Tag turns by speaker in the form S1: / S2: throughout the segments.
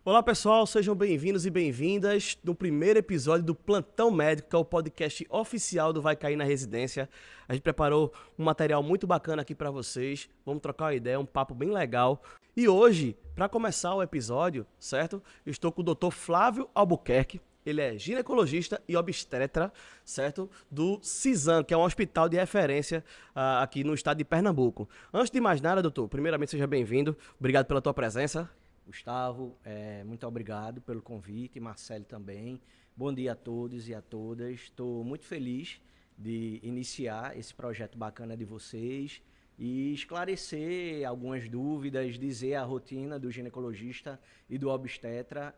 S1: Olá pessoal, sejam bem-vindos e bem-vindas no primeiro episódio do Plantão Médico, que é o podcast oficial do Vai Cair na Residência. A gente preparou um material muito bacana aqui para vocês, vamos trocar uma ideia, um papo bem legal. E hoje, para começar o episódio, certo? Eu estou com o Dr. Flávio Albuquerque, ele é ginecologista e obstetra, certo? Do CISAM, que é um hospital de referência aqui no estado de Pernambuco. Antes de mais nada, doutor, primeiramente seja bem-vindo, obrigado pela tua presença.
S2: Gustavo, muito obrigado pelo convite, Marcelo também. Bom dia a todos e a todas. Estou muito feliz de iniciar esse projeto bacana de vocês e esclarecer algumas dúvidas, dizer a rotina do ginecologista e do obstetra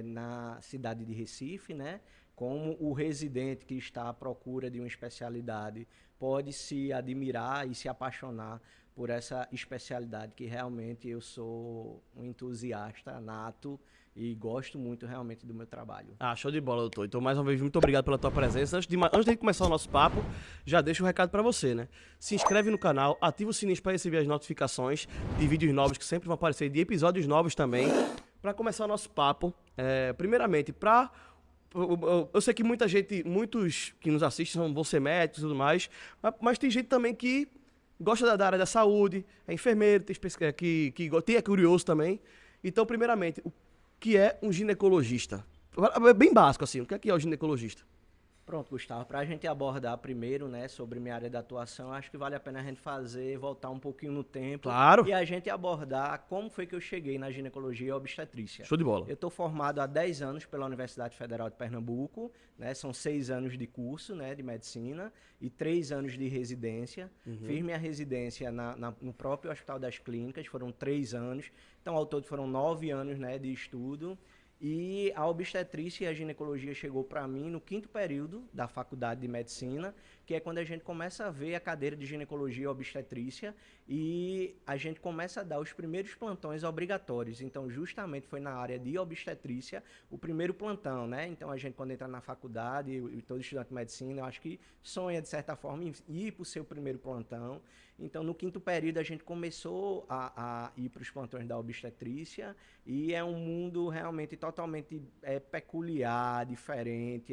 S2: na cidade de Recife, né? Como o residente que está à procura de uma especialidade pode se admirar e se apaixonar por essa especialidade que realmente eu sou um entusiasta nato e gosto muito realmente do meu trabalho.
S1: Show de bola, doutor. Então, mais uma vez, muito obrigado pela tua presença. Antes de começar o nosso papo, já deixo um recado para você, né? Se inscreve no canal, ativa o sininho para receber as notificações de vídeos novos que sempre vão aparecer, de episódios novos também. Para começar o nosso papo, primeiramente, eu sei que muitos que nos assistem vão ser médicos e tudo mais, mas tem gente também que gosta da área da saúde, é enfermeiro, é curioso também. Então, primeiramente, o que é um ginecologista? É bem básico, assim, o que é o ginecologista?
S2: Pronto, Gustavo, para a gente abordar primeiro, né, sobre minha área de atuação, acho que vale a pena a gente voltar um pouquinho no tempo.
S1: Claro.
S2: E a gente abordar como foi que eu cheguei na ginecologia e obstetrícia.
S1: Show de bola.
S2: Eu estou formado há 10 anos pela Universidade Federal de Pernambuco, né, são 6 anos de curso, né, de medicina e 3 anos de residência. Fiz minha residência no próprio Hospital das Clínicas, foram 3 anos, então ao todo foram 9 anos, né, de estudo. E a obstetrícia e a ginecologia chegou para mim no 5º período da faculdade de medicina, que é quando a gente começa a ver a cadeira de ginecologia e obstetrícia e a gente começa a dar os primeiros plantões obrigatórios. Então, justamente foi na área de obstetrícia o primeiro plantão, né? Então, a gente quando entra na faculdade, e todo estudante de medicina, eu acho que sonha, de certa forma, em ir para o seu primeiro plantão. Então, no 5º período, a gente começou a ir para os plantões da obstetrícia e é um mundo realmente totalmente peculiar, diferente.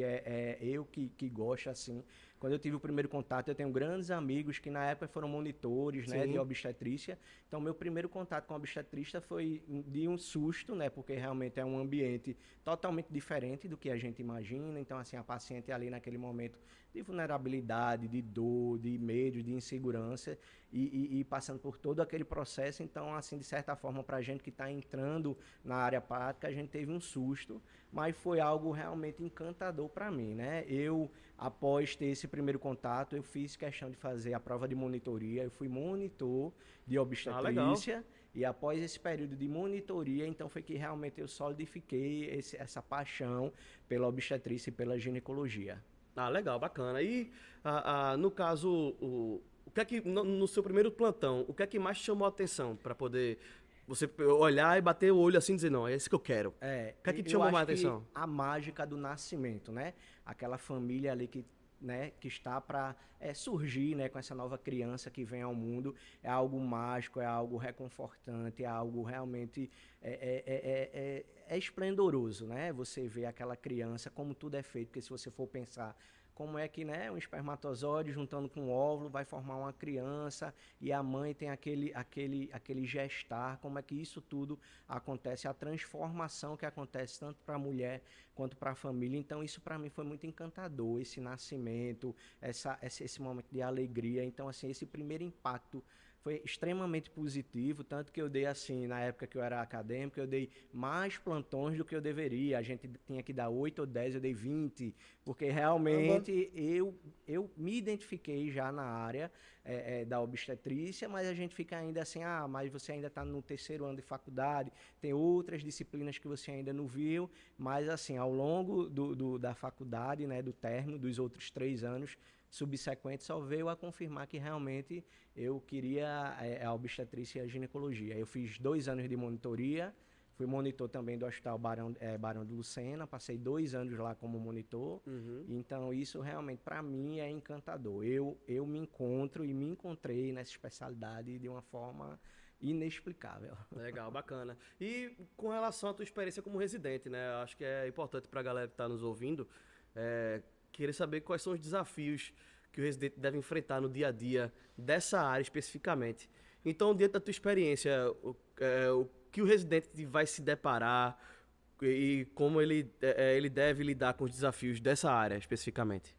S2: Eu que gosto, assim. Quando eu tive o primeiro contato, eu tenho grandes amigos que na época foram monitores, né, de obstetrícia. Então, meu primeiro contato com a obstetrista foi de um susto, né, porque realmente é um ambiente totalmente diferente do que a gente imagina. Então, assim, a paciente ali naquele momento de vulnerabilidade, de dor, de medo, de insegurança e passando por todo aquele processo. Então, assim, de certa forma, para a gente que está entrando na área prática, a gente teve um susto, mas foi algo realmente encantador para mim, né? Após ter esse primeiro contato, eu fiz questão de fazer a prova de monitoria, eu fui monitor de obstetrícia, e após esse período de monitoria, então foi que realmente eu solidifiquei essa paixão pela obstetrícia e pela ginecologia.
S1: Legal, bacana. E, no caso, o que é que, no seu primeiro plantão, o que é que mais chamou a atenção para poder você olhar e bater o olho assim e dizer, não, é esse que eu quero? O que é que te chamou mais a atenção?
S2: A mágica do nascimento, né? Aquela família ali que está para surgir, né, com essa nova criança que vem ao mundo, é algo mágico, é algo reconfortante, é algo realmente esplendoroso, né? Você vê aquela criança, como tudo é feito, porque se você for pensar como é que, né, um espermatozoide juntando com um óvulo vai formar uma criança e a mãe tem aquele gestar, como é que isso tudo acontece, a transformação que acontece tanto para a mulher quanto para a família. Então isso para mim foi muito encantador, esse nascimento, esse momento de alegria. Então, assim, esse primeiro impacto foi extremamente positivo, tanto que eu dei, assim, na época que eu era acadêmico, eu dei mais plantões do que eu deveria. A gente tinha que dar 8 ou 10, eu dei 20, porque realmente eu me identifiquei já na área da obstetrícia, mas a gente fica ainda assim, mas você ainda está no 3º ano de faculdade, tem outras disciplinas que você ainda não viu, mas assim, ao longo da faculdade, né, do término dos outros 3 anos subsequentes, só veio a confirmar que realmente eu queria a obstetrícia e a ginecologia. Eu fiz 2 anos de monitoria, Fui monitor também do Hospital Barão de Lucena, passei 2 anos lá como monitor. Então, isso realmente, para mim, é encantador. Eu me encontro e me encontrei nessa especialidade de uma forma inexplicável.
S1: Legal, bacana. E com relação à tua experiência como residente, né? Acho que é importante para a galera que está nos ouvindo querer saber quais são os desafios que o residente deve enfrentar no dia a dia dessa área especificamente. Então, dentro da tua experiência, o que o residente vai se deparar e como ele deve lidar com os desafios dessa área especificamente?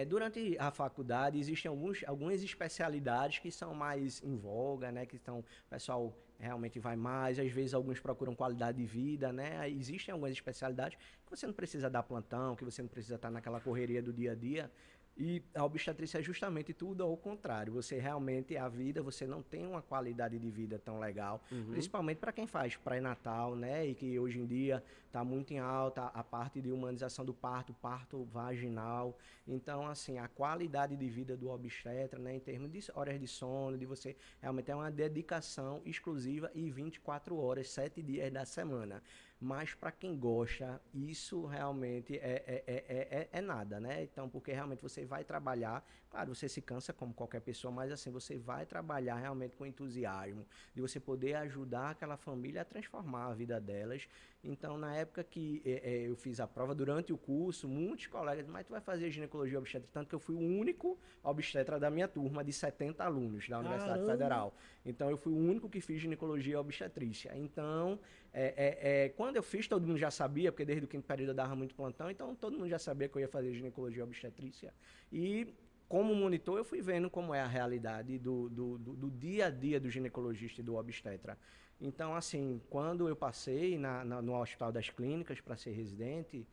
S2: Durante a faculdade existem algumas especialidades que são mais em voga, né? Que o pessoal realmente vai mais, às vezes alguns procuram qualidade de vida, né? Existem algumas especialidades que você não precisa dar plantão, que você não precisa estar naquela correria do dia a dia. E a obstetrícia é justamente tudo ao contrário. Você realmente, a vida, você não tem uma qualidade de vida tão legal, principalmente para quem faz pré-natal, né? E que hoje em dia está muito em alta a parte de humanização do parto, parto vaginal. Então, assim, a qualidade de vida do obstetra, né? Em termos de horas de sono, de você realmente é uma dedicação exclusiva e 24 horas, 7 dias da semana. Mas para quem gosta, isso realmente é nada, né? Então, porque realmente você vai trabalhar, claro, você se cansa como qualquer pessoa, mas assim, você vai trabalhar realmente com entusiasmo, de você poder ajudar aquela família a transformar a vida delas. Então, na época que eu fiz a prova, durante o curso, muitos colegas disseram, mas tu vai fazer ginecologia obstétrica, tanto que eu fui o único obstetra da minha turma, de 70 alunos da Universidade Federal. Então, eu fui o único que fiz ginecologia obstetrícia. Então, quando eu fiz, todo mundo já sabia, porque desde o quinto período eu dava muito plantão, então todo mundo já sabia que eu ia fazer ginecologia obstetrícia. E como monitor, eu fui vendo como é a realidade do dia a dia do ginecologista e do obstetra. Então, assim, quando eu passei no Hospital das Clínicas para ser residente,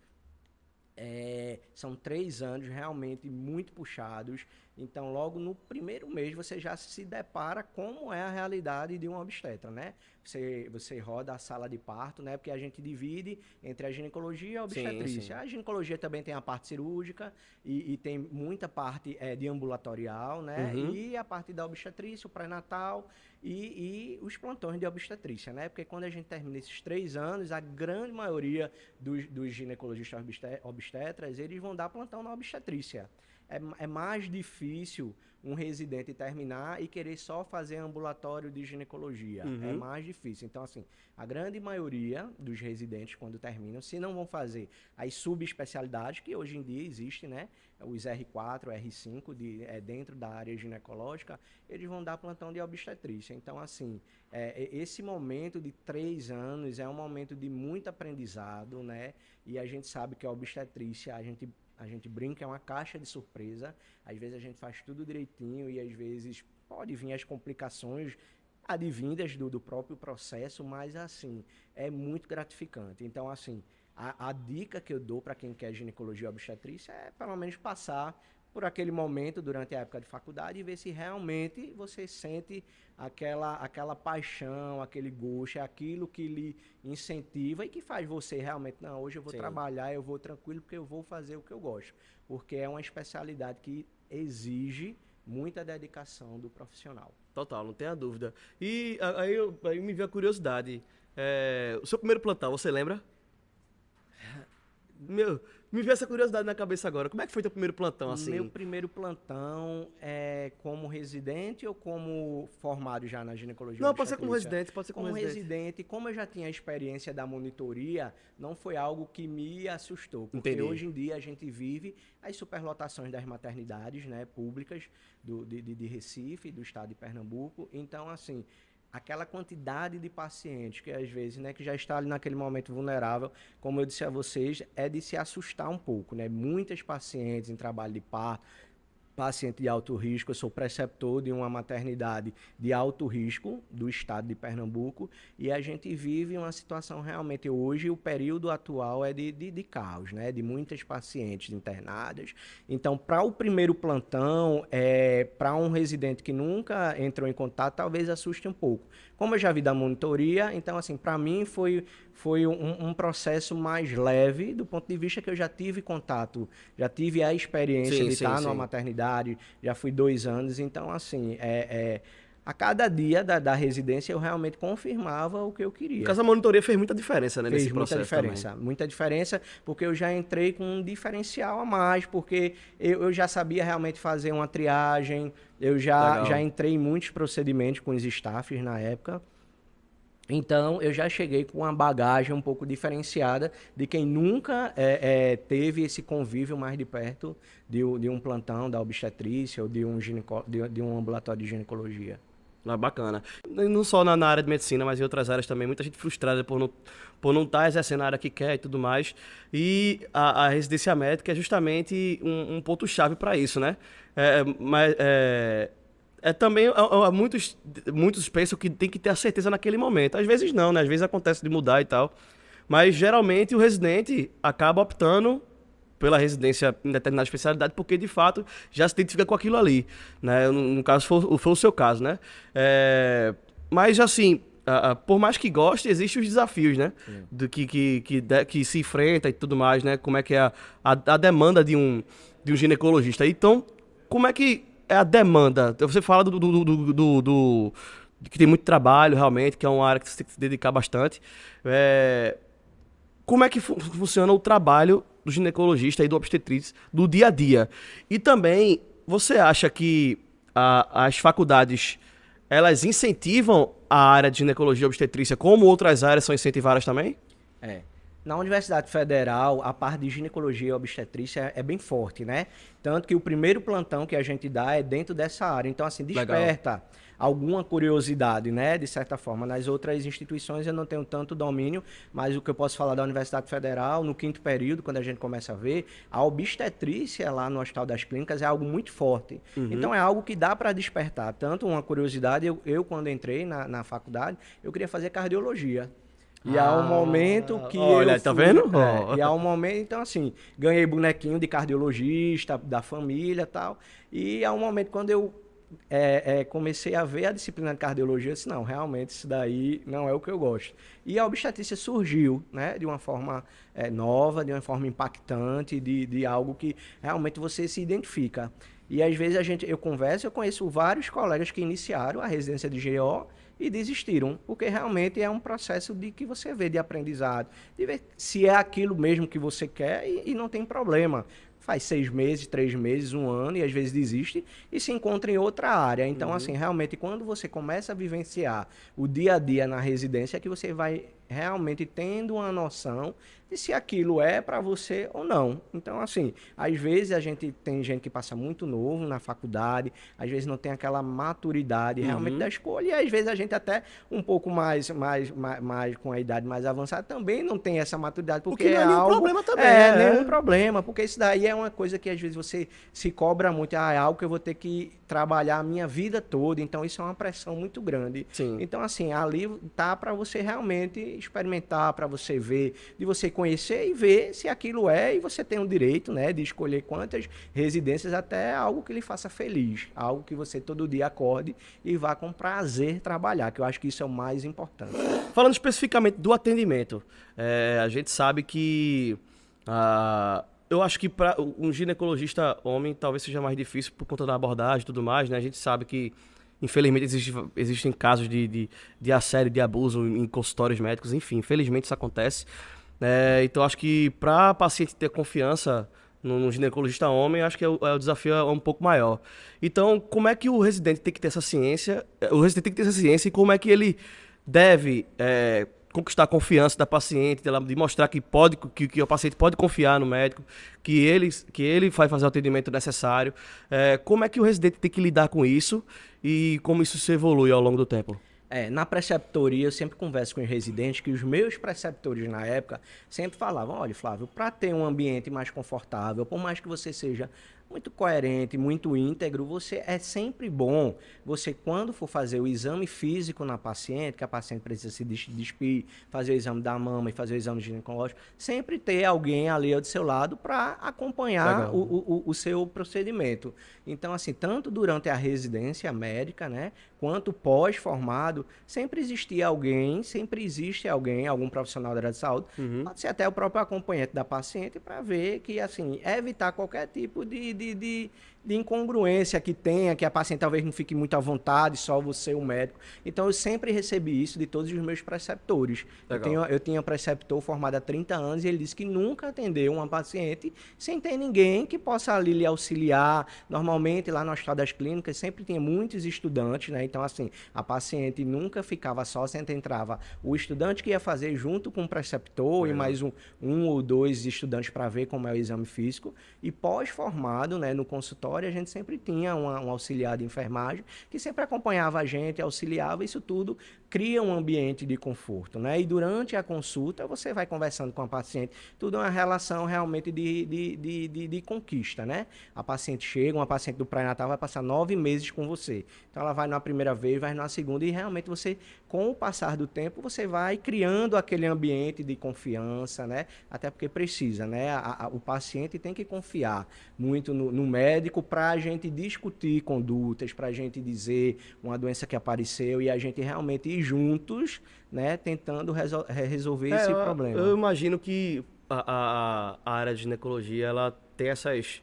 S2: são 3 anos realmente muito puxados. Então, logo no primeiro mês, você já se depara como é a realidade de um obstetra, né? Você roda a sala de parto, né? Porque a gente divide entre a ginecologia e a obstetrícia. Sim. A ginecologia também tem a parte cirúrgica e tem muita parte de ambulatorial, né? E a parte da obstetrícia, o pré-natal e os plantões de obstetrícia, né? Porque quando a gente termina esses 3 anos, a grande maioria dos ginecologistas obstetras, eles vão dar plantão na obstetrícia. É mais difícil um residente terminar e querer só fazer ambulatório de ginecologia. É mais difícil. Então, assim, a grande maioria dos residentes, quando terminam, se não vão fazer as subespecialidades, que hoje em dia existem, né? Os R4, R5, dentro da área ginecológica, eles vão dar plantão de obstetrícia. Então, assim, esse momento de 3 anos é um momento de muito aprendizado, né? E a gente sabe que a obstetrícia, a gente brinca, é uma caixa de surpresa. Às vezes a gente faz tudo direitinho e às vezes pode vir as complicações advindas do próprio processo, mas assim, é muito gratificante. Então, assim, a dica que eu dou para quem quer ginecologia obstetrícia é pelo menos passar por aquele momento durante a época de faculdade e ver se realmente você sente aquela paixão, aquele gosto, é aquilo que lhe incentiva e que faz você realmente, não, hoje eu vou trabalhar, eu vou tranquilo porque eu vou fazer o que eu gosto. Porque é uma especialidade que exige muita dedicação do profissional.
S1: Total, não tenha dúvida. E aí me veio a curiosidade. O seu primeiro plantão, você lembra? Me veio essa curiosidade na cabeça agora. Como é que foi teu primeiro plantão, assim?
S2: Meu primeiro plantão como residente ou como formado já na ginecologia?
S1: Não, pode ser como residente, pode ser como
S2: residente. Como eu já tinha a experiência da monitoria, não foi algo que me assustou. Porque
S1: Entendi.
S2: Hoje em dia a gente vive as superlotações das maternidades, né, públicas de Recife, do estado de Pernambuco. Então, assim, aquela quantidade de pacientes que às vezes, né, que já está ali naquele momento vulnerável, como eu disse a vocês, é de se assustar um pouco, né? Muitas pacientes em trabalho de parto, paciente de alto risco, eu sou preceptor de uma maternidade de alto risco do estado de Pernambuco e a gente vive uma situação realmente hoje, o período atual é de caos, né? De muitas pacientes internadas. Então, para o primeiro plantão, para um residente que nunca entrou em contato, talvez assuste um pouco. Como eu já vi da monitoria, então, assim, para mim foi um processo mais leve, do ponto de vista que eu já tive contato, já tive a experiência de estar numa maternidade, já fui 2 anos, então, assim, a cada dia da residência eu realmente confirmava o que eu queria.
S1: No caso, a monitoria fez muita diferença, né,
S2: Fez
S1: nesse processo
S2: muita diferença,
S1: também.
S2: muita diferença, porque eu já entrei com um diferencial a mais, porque eu já sabia realmente fazer uma triagem, eu já entrei em muitos procedimentos com os staffs na época. Então, eu já cheguei com uma bagagem um pouco diferenciada de quem nunca teve esse convívio mais de perto de um plantão da obstetrícia ou de um ambulatório de ginecologia.
S1: Ah, bacana. Não só na área de medicina, mas em outras áreas também. Muita gente frustrada por não estar exercendo a área que quer e tudo mais. E a residência médica é justamente um ponto-chave para isso, né? Mas também muitos pensam que tem que ter a certeza naquele momento. Às vezes não, né? Às vezes acontece de mudar e tal. Mas geralmente o residente acaba optando pela residência em determinada especialidade, porque de fato já se identifica com aquilo ali, né? No caso, foi o seu caso, né? Mas assim, por mais que goste, existem os desafios, né? Do que se enfrenta e tudo mais, né? Como é que é a demanda de um ginecologista. Então, como é que é a demanda? Você fala que tem muito trabalho, realmente, que é uma área que você tem que se dedicar bastante. Como é que funciona o trabalho do ginecologista e do obstetriz do dia a dia? E também, você acha que as faculdades, elas incentivam a área de ginecologia e obstetrícia como outras áreas são incentivadas também?
S2: Na Universidade Federal, a parte de ginecologia e obstetrícia é bem forte, né? Tanto que o primeiro plantão que a gente dá é dentro dessa área. Então, assim, desperta alguma curiosidade, né? De certa forma. Nas outras instituições eu não tenho tanto domínio, mas o que eu posso falar da Universidade Federal, no 5º período, quando a gente começa a ver, a obstetrícia lá no Hospital das Clínicas é algo muito forte. Então, é algo que dá para despertar. Tanto uma curiosidade, eu quando entrei na faculdade, eu queria fazer cardiologia. E há um momento que
S1: olha, tá vendo?
S2: E há um momento, então assim, ganhei bonequinho de cardiologista, da família e tal. E há um momento quando eu comecei a ver a disciplina de cardiologia, eu disse, não, realmente isso daí não é o que eu gosto. E a obstetrícia surgiu, né, de uma forma nova, de uma forma impactante, de algo que realmente você se identifica. E às vezes eu conheço vários colegas que iniciaram a residência de GO e desistiram, porque realmente é um processo que você vê de aprendizado, de ver se é aquilo mesmo que você quer e não tem problema. Faz 6 meses, 3 meses, 1 ano e às vezes desiste e se encontra em outra área. Então, assim, realmente quando você começa a vivenciar o dia a dia na residência é que você vai realmente tendo uma noção de se aquilo é para você ou não. Então, assim, às vezes tem gente que passa muito novo na faculdade, às vezes não tem aquela maturidade realmente da escolha, e às vezes a gente até um pouco mais com a idade mais avançada também não tem essa maturidade, porque
S1: não é nenhum problema também.
S2: Nenhum problema, porque isso daí é uma coisa que às vezes você se cobra muito, é algo que eu vou ter que trabalhar a minha vida toda, então isso é uma pressão muito grande.
S1: Sim.
S2: Então, assim, ali tá para você realmente experimentar, para você ver, de você conhecer e ver se aquilo e você tem o direito, né, de escolher quantas residências até algo que lhe faça feliz, algo que você todo dia acorde e vá com prazer trabalhar, que eu acho que isso é o mais importante.
S1: Falando especificamente do atendimento, a gente sabe que eu acho que para um ginecologista homem talvez seja mais difícil por conta da abordagem e tudo mais, né? A gente sabe que, infelizmente, existem casos de assédio, de abuso em consultórios médicos, enfim, infelizmente isso acontece. Então, acho que para a paciente ter confiança no ginecologista homem, acho que o desafio é um pouco maior. Então, como é que o residente tem que ter essa ciência? O residente tem que ter essa ciência e como é que ele deve conquistar a confiança da paciente, de mostrar que o paciente pode confiar no médico, que ele vai fazer o atendimento necessário. Como é que o residente tem que lidar com isso e como isso se evolui ao longo do tempo?
S2: Na preceptoria, eu sempre converso com os residentes que os meus preceptores na época sempre falavam, olha, Flávio, para ter um ambiente mais confortável, por mais que você seja muito coerente, muito íntegro, é sempre bom você, quando for fazer o exame físico na paciente, que a paciente precisa se despir, fazer o exame da mama e fazer o exame ginecológico, sempre ter alguém ali ao seu lado para acompanhar o seu procedimento. Então, assim, tanto durante a residência médica, né, quanto pós-formado, sempre existe alguém, algum profissional da área de saúde, pode ser até o próprio acompanhante da paciente, para ver que, assim, evitar qualquer tipo de de incongruência que tenha, que a paciente talvez não fique muito à vontade, só você, o médico. Então, eu sempre recebi isso de todos os meus preceptores. Eu tinha um preceptor formado há 30 anos e ele disse que nunca atendeu uma paciente sem ter ninguém que possa ali lhe auxiliar. Normalmente, lá no Hospital das Clínicas, sempre tinha muitos estudantes, né? Então, assim, a paciente nunca ficava só, sempre entrava o estudante que ia fazer junto com o preceptor e mais um ou dois estudantes para ver como é o exame físico. E pós-formado, né, no consultório, a gente sempre tinha um auxiliar de enfermagem que sempre acompanhava a gente, auxiliava, isso tudo cria um ambiente de conforto, né? E durante a consulta, você vai conversando com a paciente, tudo é uma relação realmente de conquista, né? A paciente chega, uma paciente do pré-natal vai passar 9 meses com você. Então, ela vai na primeira vez, vai na segunda, e realmente você, com o passar do tempo, você vai criando aquele ambiente de confiança, né? Até porque precisa, né? O paciente tem que confiar muito no médico para a gente discutir condutas, para a gente dizer uma doença que apareceu e a gente realmente ir juntos, né, tentando resolver esse problema.
S1: Eu imagino que a área de ginecologia ela tem essas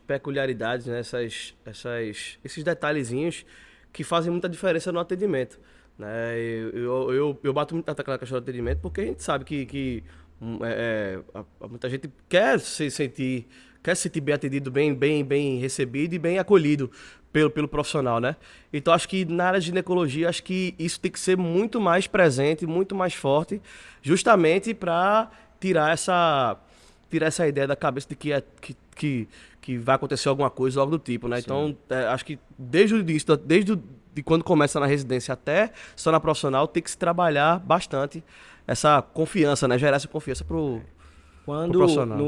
S1: peculiaridades, né, esses detalhezinhos que fazem muita diferença no atendimento. Né? Eu bato muito na questão do atendimento porque a gente sabe que muita gente quer se sentir bem atendido, bem recebido e bem acolhido pelo profissional, né? Então, acho que na área de ginecologia, acho que isso tem que ser muito mais presente, muito mais forte, justamente para tirar essa ideia da cabeça de que vai acontecer alguma coisa ou algo do tipo, né? Sim. Então, acho que desde o início, de quando começa na residência até só na profissional, tem que se trabalhar bastante essa confiança, né? Gerar essa confiança
S2: quando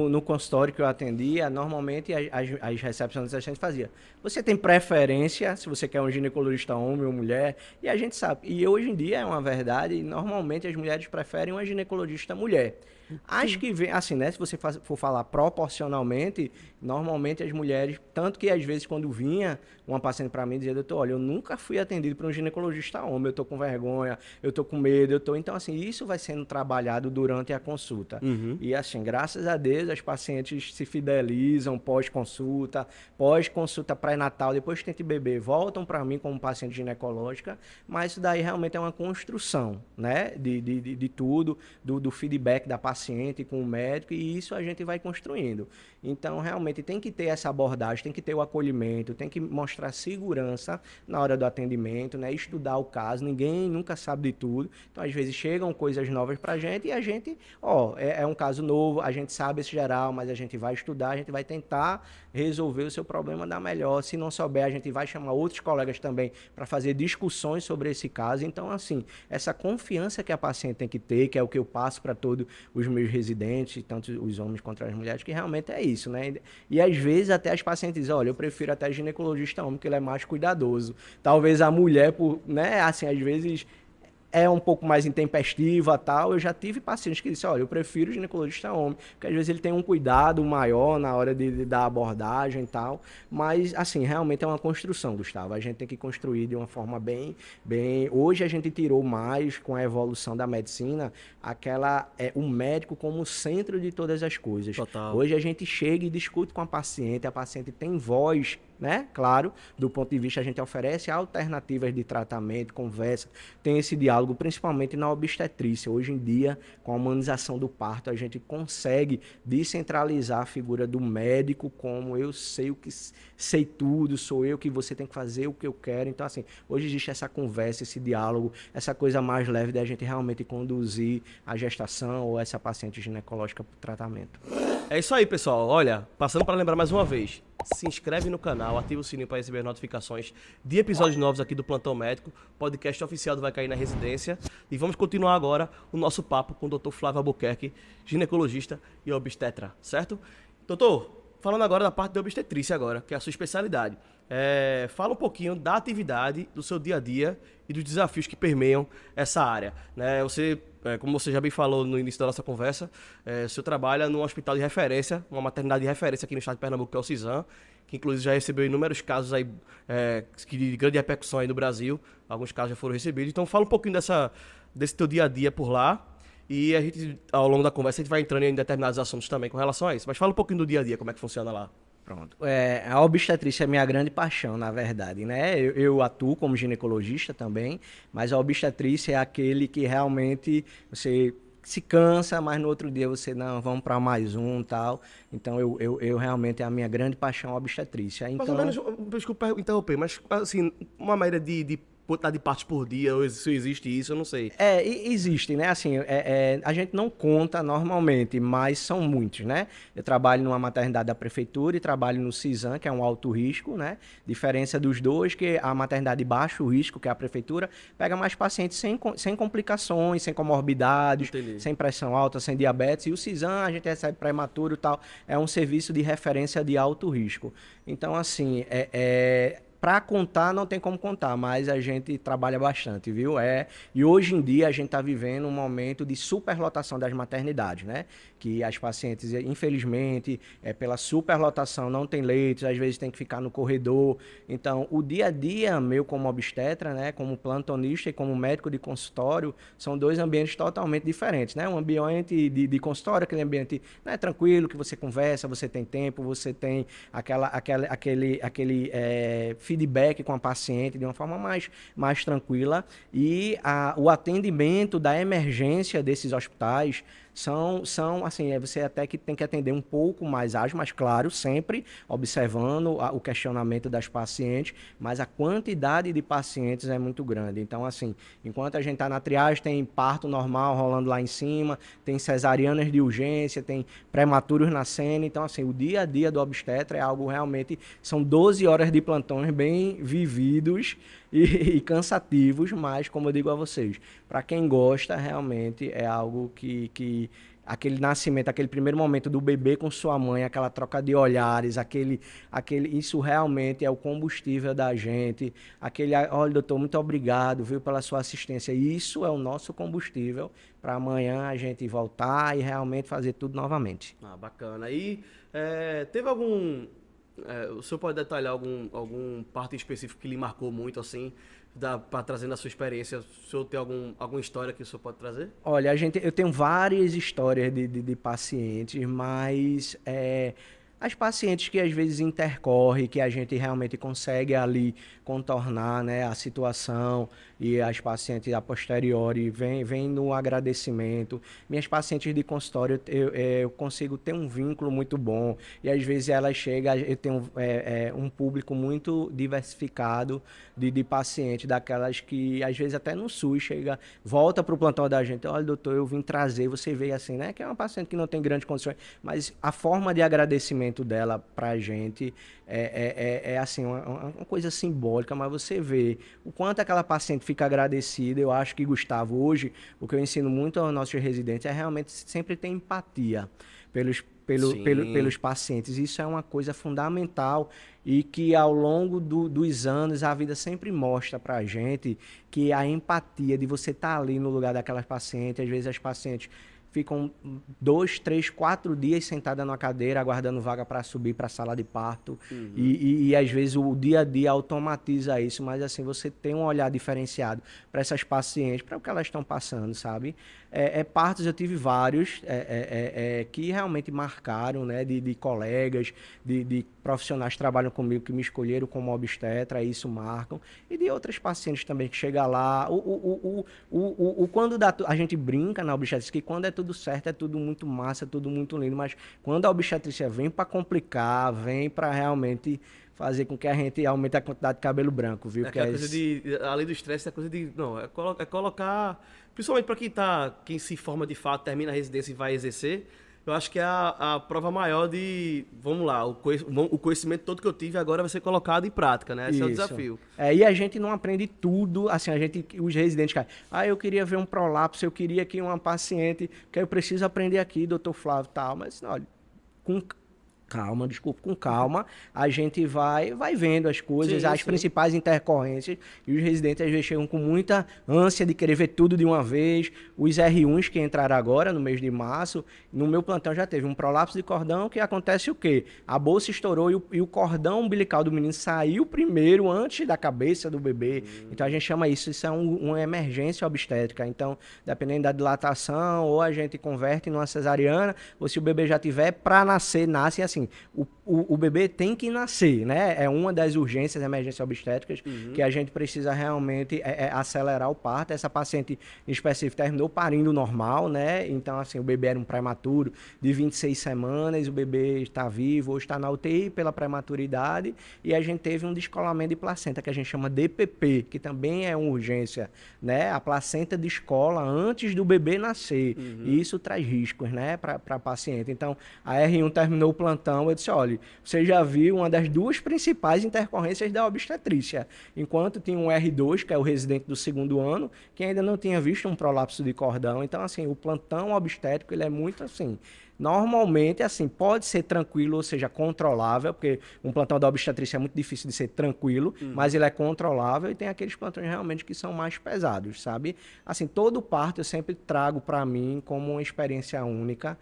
S2: no consultório que eu atendia, normalmente as recepções a gente fazia. Você tem preferência, se você quer um ginecologista homem ou mulher, e a gente sabe. E hoje em dia é uma verdade, normalmente as mulheres preferem uma ginecologista mulher. Acho que, assim, né, se você for falar proporcionalmente, normalmente as mulheres, tanto que às vezes quando vinha uma paciente para mim dizia, doutor, olha, eu nunca fui atendido por um ginecologista homem, eu tô com vergonha, eu tô com medo, então assim, isso vai sendo trabalhado durante a consulta. Uhum. E assim, graças a Deus, as pacientes se fidelizam pós-consulta pré-natal, depois que tem bebê, voltam para mim como paciente ginecológica, mas isso daí realmente é uma construção, né, de tudo, do feedback da paciente com o médico, e isso a gente vai construindo. Então, realmente, tem que ter essa abordagem, tem que ter o acolhimento, tem que mostrar segurança na hora do atendimento, né? Estudar o caso, ninguém nunca sabe de tudo. Então, às vezes, chegam coisas novas pra gente e a gente, é um caso novo, a gente sabe esse geral, mas a gente vai estudar, a gente vai tentar resolver o seu problema da melhor. Se não souber, a gente vai chamar outros colegas também para fazer discussões sobre esse caso. Então, assim, essa confiança que a paciente tem que ter, que é o que eu passo para todos os meus residentes, tanto os homens quanto as mulheres, que realmente é isso, né? E às vezes até as pacientes dizem, olha, eu prefiro até ginecologista homem, porque ele é mais cuidadoso. Talvez a mulher, né, assim, às vezes é um pouco mais intempestiva, tal. Eu já tive pacientes que disseram, olha, eu prefiro o ginecologista homem, porque às vezes ele tem um cuidado maior na hora de dar abordagem e tal. Mas, assim, realmente é uma construção, Gustavo. A gente tem que construir de uma forma bem... Hoje a gente tirou mais, com a evolução da medicina, o médico como centro de todas as coisas.
S1: Total.
S2: Hoje a gente chega e discute com a paciente tem voz, né? Claro, do ponto de vista, a gente oferece alternativas de tratamento, conversa, tem esse diálogo, principalmente na obstetrícia. Hoje em dia, com a humanização do parto, a gente consegue descentralizar a figura do médico como eu sei o que sei tudo, sou eu que você tem que fazer o que eu quero. Então, assim, hoje existe essa conversa, esse diálogo, essa coisa mais leve da gente realmente conduzir a gestação ou essa paciente ginecológica para o tratamento.
S1: É isso aí, pessoal. Olha, passando para lembrar mais uma vez, se inscreve no canal, ativa o sininho para receber as notificações de episódios novos aqui do Plantão Médico, podcast oficial do Vai Cair na Residência. E vamos continuar agora o nosso papo com o Dr. Flávio Albuquerque, ginecologista e obstetra, certo? Doutor, falando agora da parte da obstetrícia agora, que é a sua especialidade. Fala um pouquinho da atividade, do seu dia a dia e dos desafios que permeiam essa área, né? Como você já bem falou no início da nossa conversa, o senhor trabalha num hospital de referência, uma maternidade de referência aqui no estado de Pernambuco, que é o CISAM, que inclusive já recebeu inúmeros casos aí, de grande repercussão aí no Brasil. Alguns casos já foram recebidos. Então fala um pouquinho desse teu dia a dia por lá. E a gente, ao longo da conversa, a gente vai entrando em determinados assuntos também com relação a isso. Mas fala um pouquinho do dia a dia, como é que funciona lá.
S2: Pronto. A obstetrícia é minha grande paixão, na verdade, né? Eu atuo como ginecologista também, mas a obstetrícia é aquele que realmente você se cansa, mas no outro dia você, não, vamos para mais um, tal. Então, eu realmente, é a minha grande paixão a obstetrícia.
S1: Mais ou
S2: Então,
S1: menos, desculpa interromper, mas assim, uma média de quantidade de partos por dia, ou se existe isso, eu não sei.
S2: Existe, né? Assim, a gente não conta normalmente, mas são muitos, né? Eu trabalho numa maternidade da prefeitura e trabalho no CISAM, que é um alto risco, né? Diferença dos dois, que a maternidade de baixo risco, que é a prefeitura, pega mais pacientes sem complicações, sem comorbidades,
S1: Entendi.
S2: sem pressão alta, sem diabetes. E o CISAM, a gente recebe prematuro e tal, é um serviço de referência de alto risco. Então, assim, para contar, não tem como contar, mas a gente trabalha bastante, viu? E hoje em dia a gente está vivendo um momento de superlotação das maternidades, né? Que as pacientes, infelizmente, pela superlotação não tem leitos, às vezes tem que ficar no corredor. Então, o dia a dia meu como obstetra, né? Como plantonista e como médico de consultório, são dois ambientes totalmente diferentes, né? Um ambiente de consultório, aquele ambiente, né, tranquilo, que você conversa, você tem tempo, você tem aquele feedback com a paciente de uma forma mais tranquila, e o atendimento da emergência desses hospitais são assim, você até que tem que atender um pouco mais ágil, mas claro, sempre observando o questionamento das pacientes, mas a quantidade de pacientes é muito grande. Então, assim, enquanto a gente está na triagem, tem parto normal rolando lá em cima, tem cesarianas de urgência, tem prematuros nascendo. Então, assim, o dia a dia do obstetra é algo realmente, são 12 horas de plantões bem vividos e cansativos, mas, como eu digo a vocês, para quem gosta, realmente é algo que aquele nascimento, aquele primeiro momento do bebê com sua mãe, aquela troca de olhares, isso realmente é o combustível da gente. Olha, doutor, muito obrigado, viu, pela sua assistência. Isso é o nosso combustível para amanhã a gente voltar e realmente fazer tudo novamente.
S1: Ah, bacana. E teve algum... o senhor pode detalhar algum parte específico que lhe marcou muito, assim, para trazer na sua experiência? O senhor tem alguma história que o senhor pode trazer?
S2: Olha, eu tenho várias histórias de pacientes, mas as pacientes que às vezes intercorrem, que a gente realmente consegue ali contornar, né, a situação, e as pacientes a posteriori vêm no agradecimento. Minhas pacientes de consultório, eu consigo ter um vínculo muito bom, e às vezes elas chegam, eu tenho um público muito diversificado de pacientes, daquelas que às vezes até no SUS chega, volta para o plantão da gente: olha, doutor, eu vim trazer, você veio assim, né, que é uma paciente que não tem grandes condições, mas a forma de agradecimento dela para a gente assim, uma coisa simbólica, mas você vê o quanto aquela paciente fica agradecida. Eu acho que, Gustavo, hoje, o que eu ensino muito aos nossos residentes é realmente sempre ter empatia pelos pacientes. Isso é uma coisa fundamental e que ao longo dos anos a vida sempre mostra para a gente que a empatia de você estar ali no lugar daquelas pacientes, às vezes as pacientes ficam 2, 3, 4 dias sentadas numa cadeira aguardando vaga para subir para a sala de parto. Uhum. E às vezes o dia a dia automatiza isso, mas assim, você tem um olhar diferenciado para essas pacientes, para o que elas estão passando, sabe? Partos eu tive vários que realmente marcaram, né, de colegas, de profissionais que trabalham comigo, que me escolheram como obstetra, isso marcam, e de outras pacientes também que chegam lá. Quando a gente brinca na obstetrícia, que quando é tudo certo, é tudo muito massa, é tudo muito lindo, mas quando a obstetrícia vem para complicar, vem para realmente fazer com que a gente aumente a quantidade de cabelo branco, viu?
S1: Coisa além do estresse, é coisa de... Não, é colocar... Principalmente para quem se forma de fato, termina a residência e vai exercer, eu acho que é a prova maior de... Vamos lá, o conhecimento todo que eu tive agora vai ser colocado em prática, né? Esse é o desafio.
S2: E a gente não aprende tudo, assim, os residentes caem. Eu queria ver um prolapso, eu queria que uma paciente, que eu preciso aprender aqui, doutor Flávio, tal, mas, olha, com calma, a gente vai vendo as coisas, as principais intercorrências, e os residentes às vezes chegam com muita ânsia de querer ver tudo de uma vez. Os R1s que entraram agora, no mês de março, no meu plantão já teve um prolapso de cordão, que acontece o quê? A bolsa estourou e o cordão umbilical do menino saiu primeiro, antes da cabeça do bebê. Então a gente chama isso é uma emergência obstétrica. Então, dependendo da dilatação, ou a gente converte numa cesariana, ou se o bebê já tiver para nascer, nasce assim. assim, o bebê tem que nascer, né? É uma das urgências, emergências obstétricas, que a gente precisa realmente acelerar o parto. Essa paciente em específico terminou parindo normal, né? Então, assim, o bebê era um prematuro de 26 semanas, o bebê está vivo ou está na UTI pela prematuridade, e a gente teve um descolamento de placenta, que a gente chama DPP, que também é uma urgência, né? A placenta descola antes do bebê nascer, e isso traz riscos, né, para a paciente. Então, a R1 terminou o plantão, eu disse, olha, você já viu uma das duas principais intercorrências da obstetrícia, enquanto tinha um R2, que é o residente do segundo ano, que ainda não tinha visto um prolapso de cordão. Então, assim, o plantão obstétrico, ele é muito assim... Normalmente, assim, pode ser tranquilo, ou seja, controlável, porque um plantão da obstetrícia é muito difícil de ser tranquilo, mas ele é controlável, e tem aqueles plantões realmente que são mais pesados, sabe? Assim, todo parto eu sempre trago para mim como uma experiência única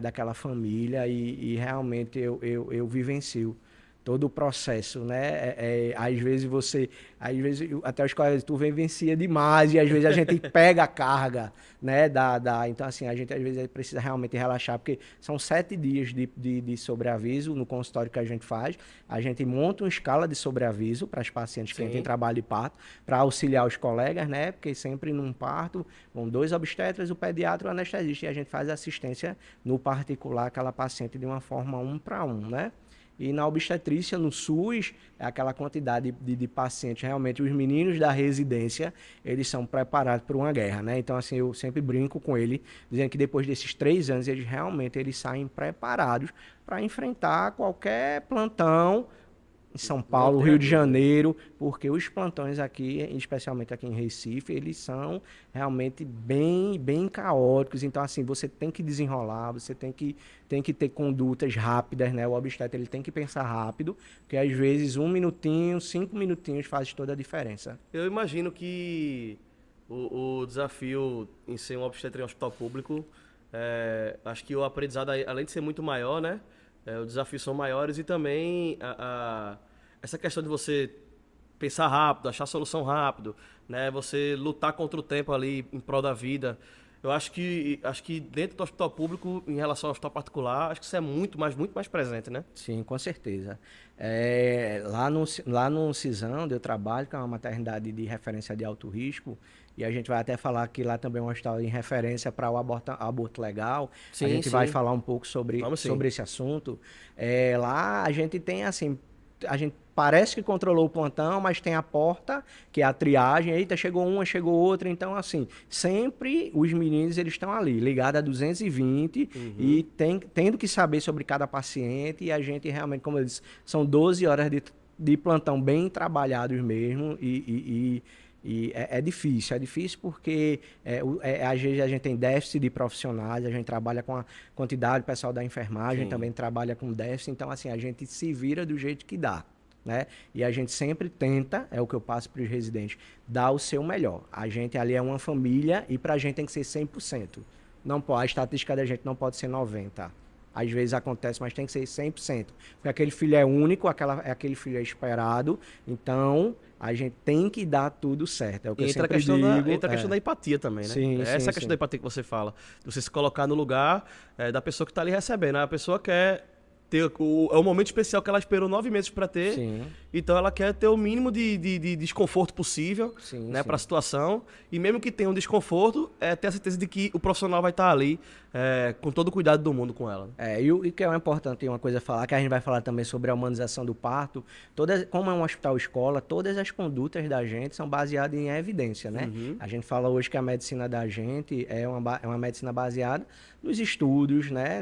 S2: daquela família, e realmente eu vivencio todo o processo, né? Às vezes até os colegas, tu vivencia demais, e às vezes a gente pega a carga, né? Então, assim, a gente às vezes precisa realmente relaxar, porque são 7 dias de sobreaviso no consultório que a gente faz. A gente monta uma escala de sobreaviso para as pacientes que entram em trabalho de parto, para auxiliar os colegas, né? Porque sempre num parto vão 2 obstetras, o pediatra e o anestesista, e a gente faz assistência no particular àquela paciente de uma forma 1 para 1, né? E na obstetrícia, no SUS, é aquela quantidade de pacientes, realmente, os meninos da residência, eles são preparados para uma guerra, né? Então, assim, eu sempre brinco com ele, dizendo que depois desses 3 anos, eles saem preparados para enfrentar qualquer plantão em São Paulo, Rio de Janeiro, porque os plantões aqui, especialmente aqui em Recife, eles são realmente bem caóticos. Então, assim, você tem que desenrolar, você tem que ter condutas rápidas, né? O obstetra, ele tem que pensar rápido, porque às vezes 1 minutinho, 5 minutinhos faz toda a diferença.
S1: Eu imagino que o desafio em ser um obstetra em um hospital público, acho que o aprendizado, além de ser muito maior, né? Os desafios são maiores, e também essa questão de você pensar rápido, achar solução rápido, né? Você lutar contra o tempo ali em prol da vida. Eu acho que dentro do hospital público, em relação ao hospital particular, acho que isso é muito mais presente, né?
S2: Sim, com certeza. Lá no Cisão, onde eu trabalho, que é uma maternidade de referência de alto risco, e a gente vai até falar que lá também é um hospital em referência para o aborto legal.
S1: Sim,
S2: a gente vai falar um pouco sobre esse assunto. Lá a gente tem, assim, a gente parece que controlou o plantão, mas tem a porta, que é a triagem. Eita, chegou uma, chegou outra. Então, assim, sempre os meninos, eles estão ali, ligados a 220, e tendo que saber sobre cada paciente. E a gente realmente, como eu disse, são 12 horas de plantão bem trabalhados mesmo. E é difícil porque às vezes a gente tem déficit de profissionais, a gente trabalha com a quantidade, o pessoal da enfermagem também trabalha com déficit, então, assim, a gente se vira do jeito que dá, né? E a gente sempre tenta, é o que eu passo para os residentes, dar o seu melhor. A gente ali é uma família, e para a gente tem que ser 100%. Não pode, a estatística da gente não pode ser 90%. Às vezes acontece, mas tem que ser 100%. Porque aquele filho é único, aquele filho é esperado, então a gente tem que dar tudo certo. É o que eu sempre digo.
S1: Entra a questão da empatia também, né?
S2: Sim,
S1: essa é a questão da empatia que você fala. De você se colocar no lugar da pessoa que está ali recebendo. A pessoa quer ter é um momento especial que ela esperou 9 meses para ter.
S2: Sim.
S1: Então ela quer ter o mínimo de desconforto possível, né, para a situação. E mesmo que tenha um desconforto, ter a certeza de que o profissional vai estar ali com todo o cuidado do mundo com ela.
S2: E que é importante uma coisa a falar, que a gente vai falar também sobre a humanização do parto. Como é um hospital-escola, todas as condutas da gente são baseadas em evidência, né? A gente fala hoje que a medicina da gente é uma medicina baseada nos estudos, né?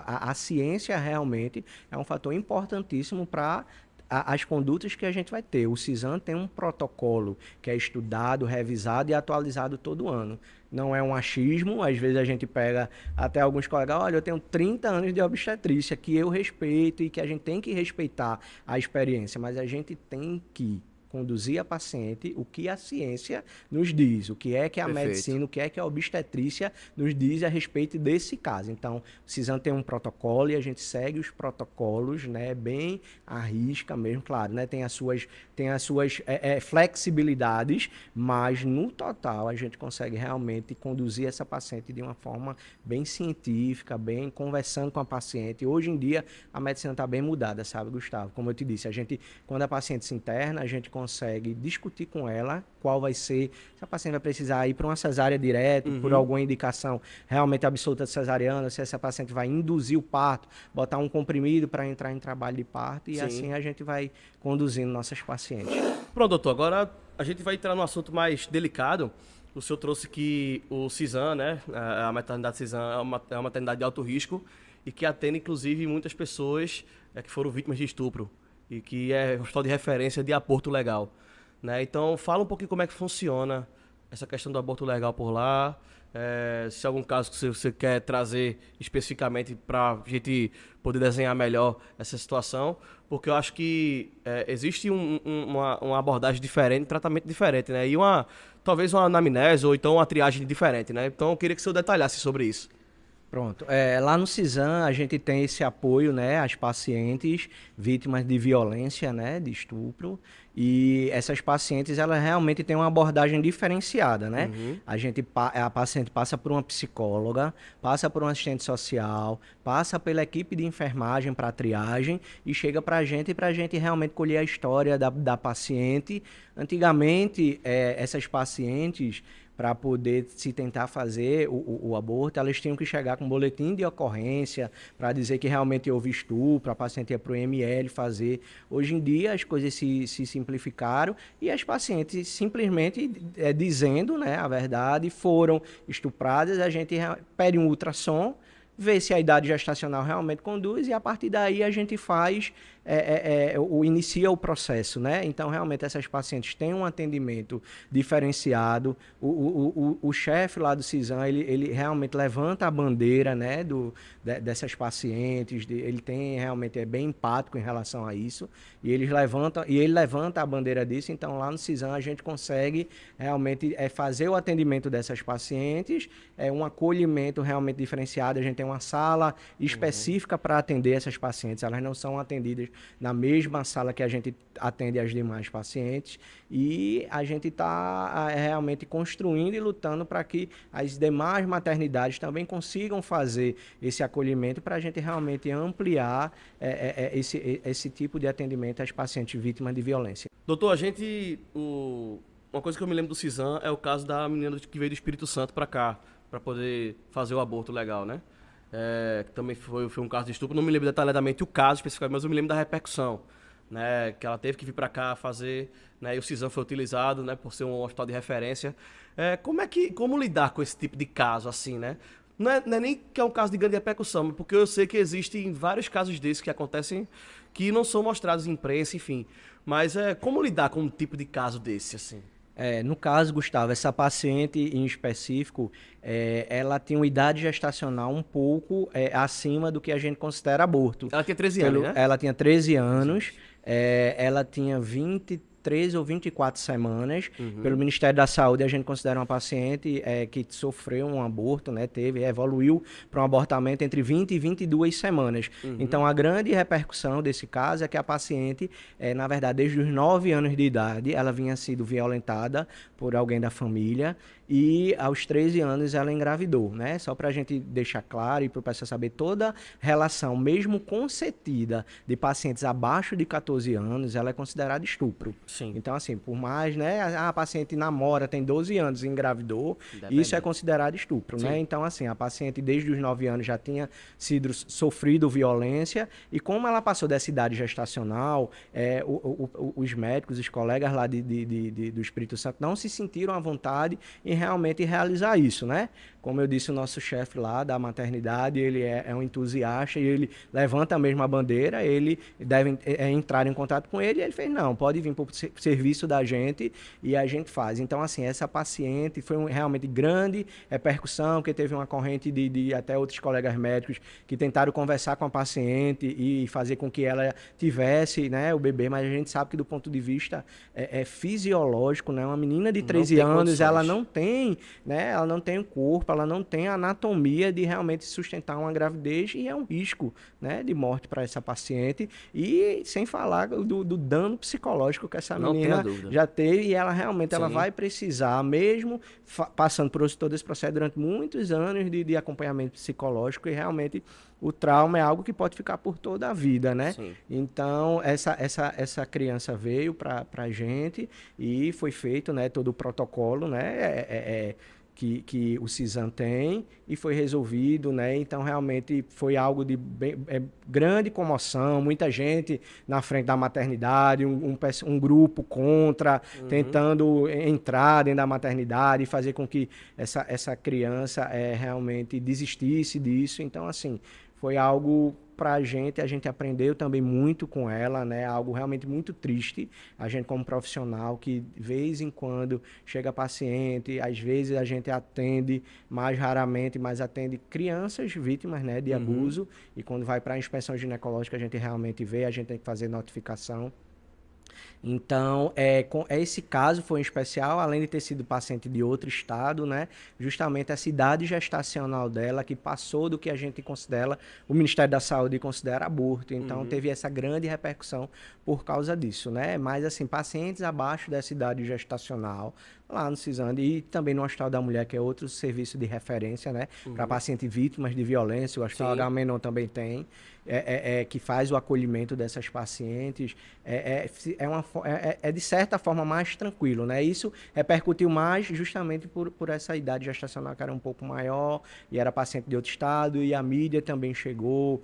S2: A ciência realmente é um fator importantíssimo para as condutas que a gente vai ter. O CISAM tem um protocolo que é estudado, revisado e atualizado todo ano. Não é um achismo, às vezes a gente pega até alguns colegas, olha, eu tenho 30 anos de obstetrícia, que eu respeito e que a gente tem que respeitar a experiência, mas a gente tem que conduzir a paciente o que a ciência nos diz, o que é que a medicina, o que é que a obstetrícia nos diz a respeito desse caso. Então, o CISAM tem um protocolo e a gente segue os protocolos, né, bem à risca mesmo, claro, né, tem as suas flexibilidades, mas no total a gente consegue realmente conduzir essa paciente de uma forma bem científica, bem conversando com a paciente. Hoje em dia a medicina está bem mudada, sabe, Gustavo? Como eu te disse, quando a paciente se interna, a gente consegue discutir com ela qual vai ser, se a paciente vai precisar ir para uma cesárea direto, por alguma indicação realmente absoluta de cesariana, se essa paciente vai induzir o parto, botar um comprimido para entrar em trabalho de parto, e assim a gente vai conduzindo nossas pacientes.
S1: Pronto, doutor, agora a gente vai entrar num assunto mais delicado. O senhor trouxe que o CISAM, né, a maternidade CISAM é uma maternidade de alto risco e que atende, inclusive, muitas pessoas que foram vítimas de estupro e que é um hospital de referência de aborto legal, né? Então, fala um pouquinho como é que funciona essa questão do aborto legal por lá, se algum caso que você quer trazer especificamente para a gente poder desenhar melhor essa situação, porque eu acho que existe uma abordagem diferente, um tratamento diferente, né? E talvez uma anamnese ou então uma triagem diferente, né? Então eu queria que o senhor detalhasse sobre isso.
S2: Pronto. Lá no CISAM a gente tem esse apoio, né, às pacientes vítimas de violência, né, de estupro, e essas pacientes elas realmente têm uma abordagem diferenciada, né? A paciente passa por uma psicóloga, passa por um assistente social, passa pela equipe de enfermagem para triagem e chega para a gente realmente colher a história da paciente. Antigamente, essas pacientes, para poder se tentar fazer o aborto, elas tinham que chegar com um boletim de ocorrência para dizer que realmente houve estupro, a paciente ia para o IML fazer. Hoje em dia as coisas se simplificaram e as pacientes simplesmente dizendo, né, a verdade, foram estupradas, a gente pede um ultrassom, vê se a idade gestacional realmente conduz e a partir daí a gente faz, inicia o processo, né? Então, realmente, essas pacientes têm um atendimento diferenciado. O chefe lá do CISAM, ele realmente levanta a bandeira, né, dessas pacientes, ele realmente é bem empático em relação a isso, e ele levanta a bandeira disso. Então, lá no CISAM, a gente consegue realmente fazer o atendimento dessas pacientes, um acolhimento realmente diferenciado. A gente tem uma sala específica para atender essas pacientes, elas não são atendidas na mesma sala que a gente atende as demais pacientes, e a gente está realmente construindo e lutando para que as demais maternidades também consigam fazer esse acolhimento para a gente realmente ampliar esse tipo de atendimento às pacientes vítimas de violência.
S1: Doutor, uma coisa que eu me lembro do CISAM é o caso da menina que veio do Espírito Santo para cá, para poder fazer o aborto legal, né? Que também foi um caso de estupro. Não me lembro detalhadamente o caso especificamente, mas eu me lembro da repercussão, né? Que ela teve que vir para cá fazer, né? E o CISAM foi utilizado, né? Por ser um hospital de referência. Como lidar com esse tipo de caso, assim, né? Não é nem que é um caso de grande repercussão, porque eu sei que existem vários casos desses que acontecem que não são mostrados em imprensa, enfim. Mas como lidar com um tipo de caso desse, assim?
S2: No caso, Gustavo, essa paciente em específico, ela tinha uma idade gestacional um pouco acima do que a gente considera aborto.
S1: Ela tinha 13 anos, né?
S2: Ela tinha 13 anos, ela tinha 23 ou 24 semanas. Pelo Ministério da Saúde, a gente considera uma paciente que sofreu um aborto, né? Evoluiu para um abortamento entre 20 e 22 semanas. Então, a grande repercussão desse caso é que a paciente, na verdade, desde os 9 anos de idade, ela vinha sido violentada por alguém da família, e aos 13 anos ela engravidou, né? Só para a gente deixar claro e para o pessoal saber, toda relação, mesmo consentida, de pacientes abaixo de 14 anos, ela é considerada estupro.
S1: Sim.
S2: Então, assim, por mais, né, a paciente namora, tem 12 anos e engravidou, isso é considerado estupro, né? Então, assim, a paciente desde os 9 anos já tinha sofrido violência, e como ela passou dessa idade gestacional, os médicos, os colegas lá do Espírito Santo não se sentiram à vontade em realmente realizar isso, né? Como eu disse, o nosso chefe lá da maternidade, ele é um entusiasta e ele levanta mesmo a bandeira, ele deve entrar em contato com ele, e ele fez, não, pode vir para o serviço da gente e a gente faz. Então, assim, essa paciente foi realmente grande repercussão, que teve uma corrente de até outros colegas médicos que tentaram conversar com a paciente e fazer com que ela tivesse, né, o bebê, mas a gente sabe que do ponto de vista fisiológico, né, uma menina de 13 anos, ela não tem, né, ela não tem o corpo, ela não tem a anatomia de realmente sustentar uma gravidez e é um risco, né, de morte para essa paciente e sem falar do dano psicológico que essa menina já teve e ela realmente ela vai precisar, mesmo passando por todo esse processo durante muitos anos de acompanhamento psicológico e realmente o trauma é algo que pode ficar por toda a vida, né? Sim. Então, essa criança veio para a gente e foi feito, né, todo o protocolo, né, que o CISAM tem e foi resolvido, né? Então, realmente foi algo de grande comoção, muita gente na frente da maternidade, um grupo contra, tentando entrar dentro da maternidade e fazer com que essa criança realmente desistisse disso. Então, assim, foi algo para a gente aprendeu também muito com ela, né? Algo realmente muito triste. A gente como profissional que de vez em quando chega paciente, às vezes a gente atende, mais raramente, mas atende crianças vítimas, né, de abuso. E quando vai para a inspeção ginecológica a gente realmente vê, a gente tem que fazer notificação. Então, esse caso foi em especial, além de ter sido paciente de outro estado, né? Justamente essa idade gestacional dela, que passou do que a gente considera, o Ministério da Saúde considera aborto. Então, teve essa grande repercussão por causa disso, né? Mas, assim, pacientes abaixo dessa idade gestacional, lá no CISAM e também no Hospital da Mulher, que é outro serviço de referência, né? Para pacientes vítimas de violência, o Hospital H-Menon também tem, que faz o acolhimento dessas pacientes, de certa forma mais tranquilo, né? Isso repercutiu mais justamente por essa idade gestacional que era um pouco maior e era paciente de outro estado e a mídia também chegou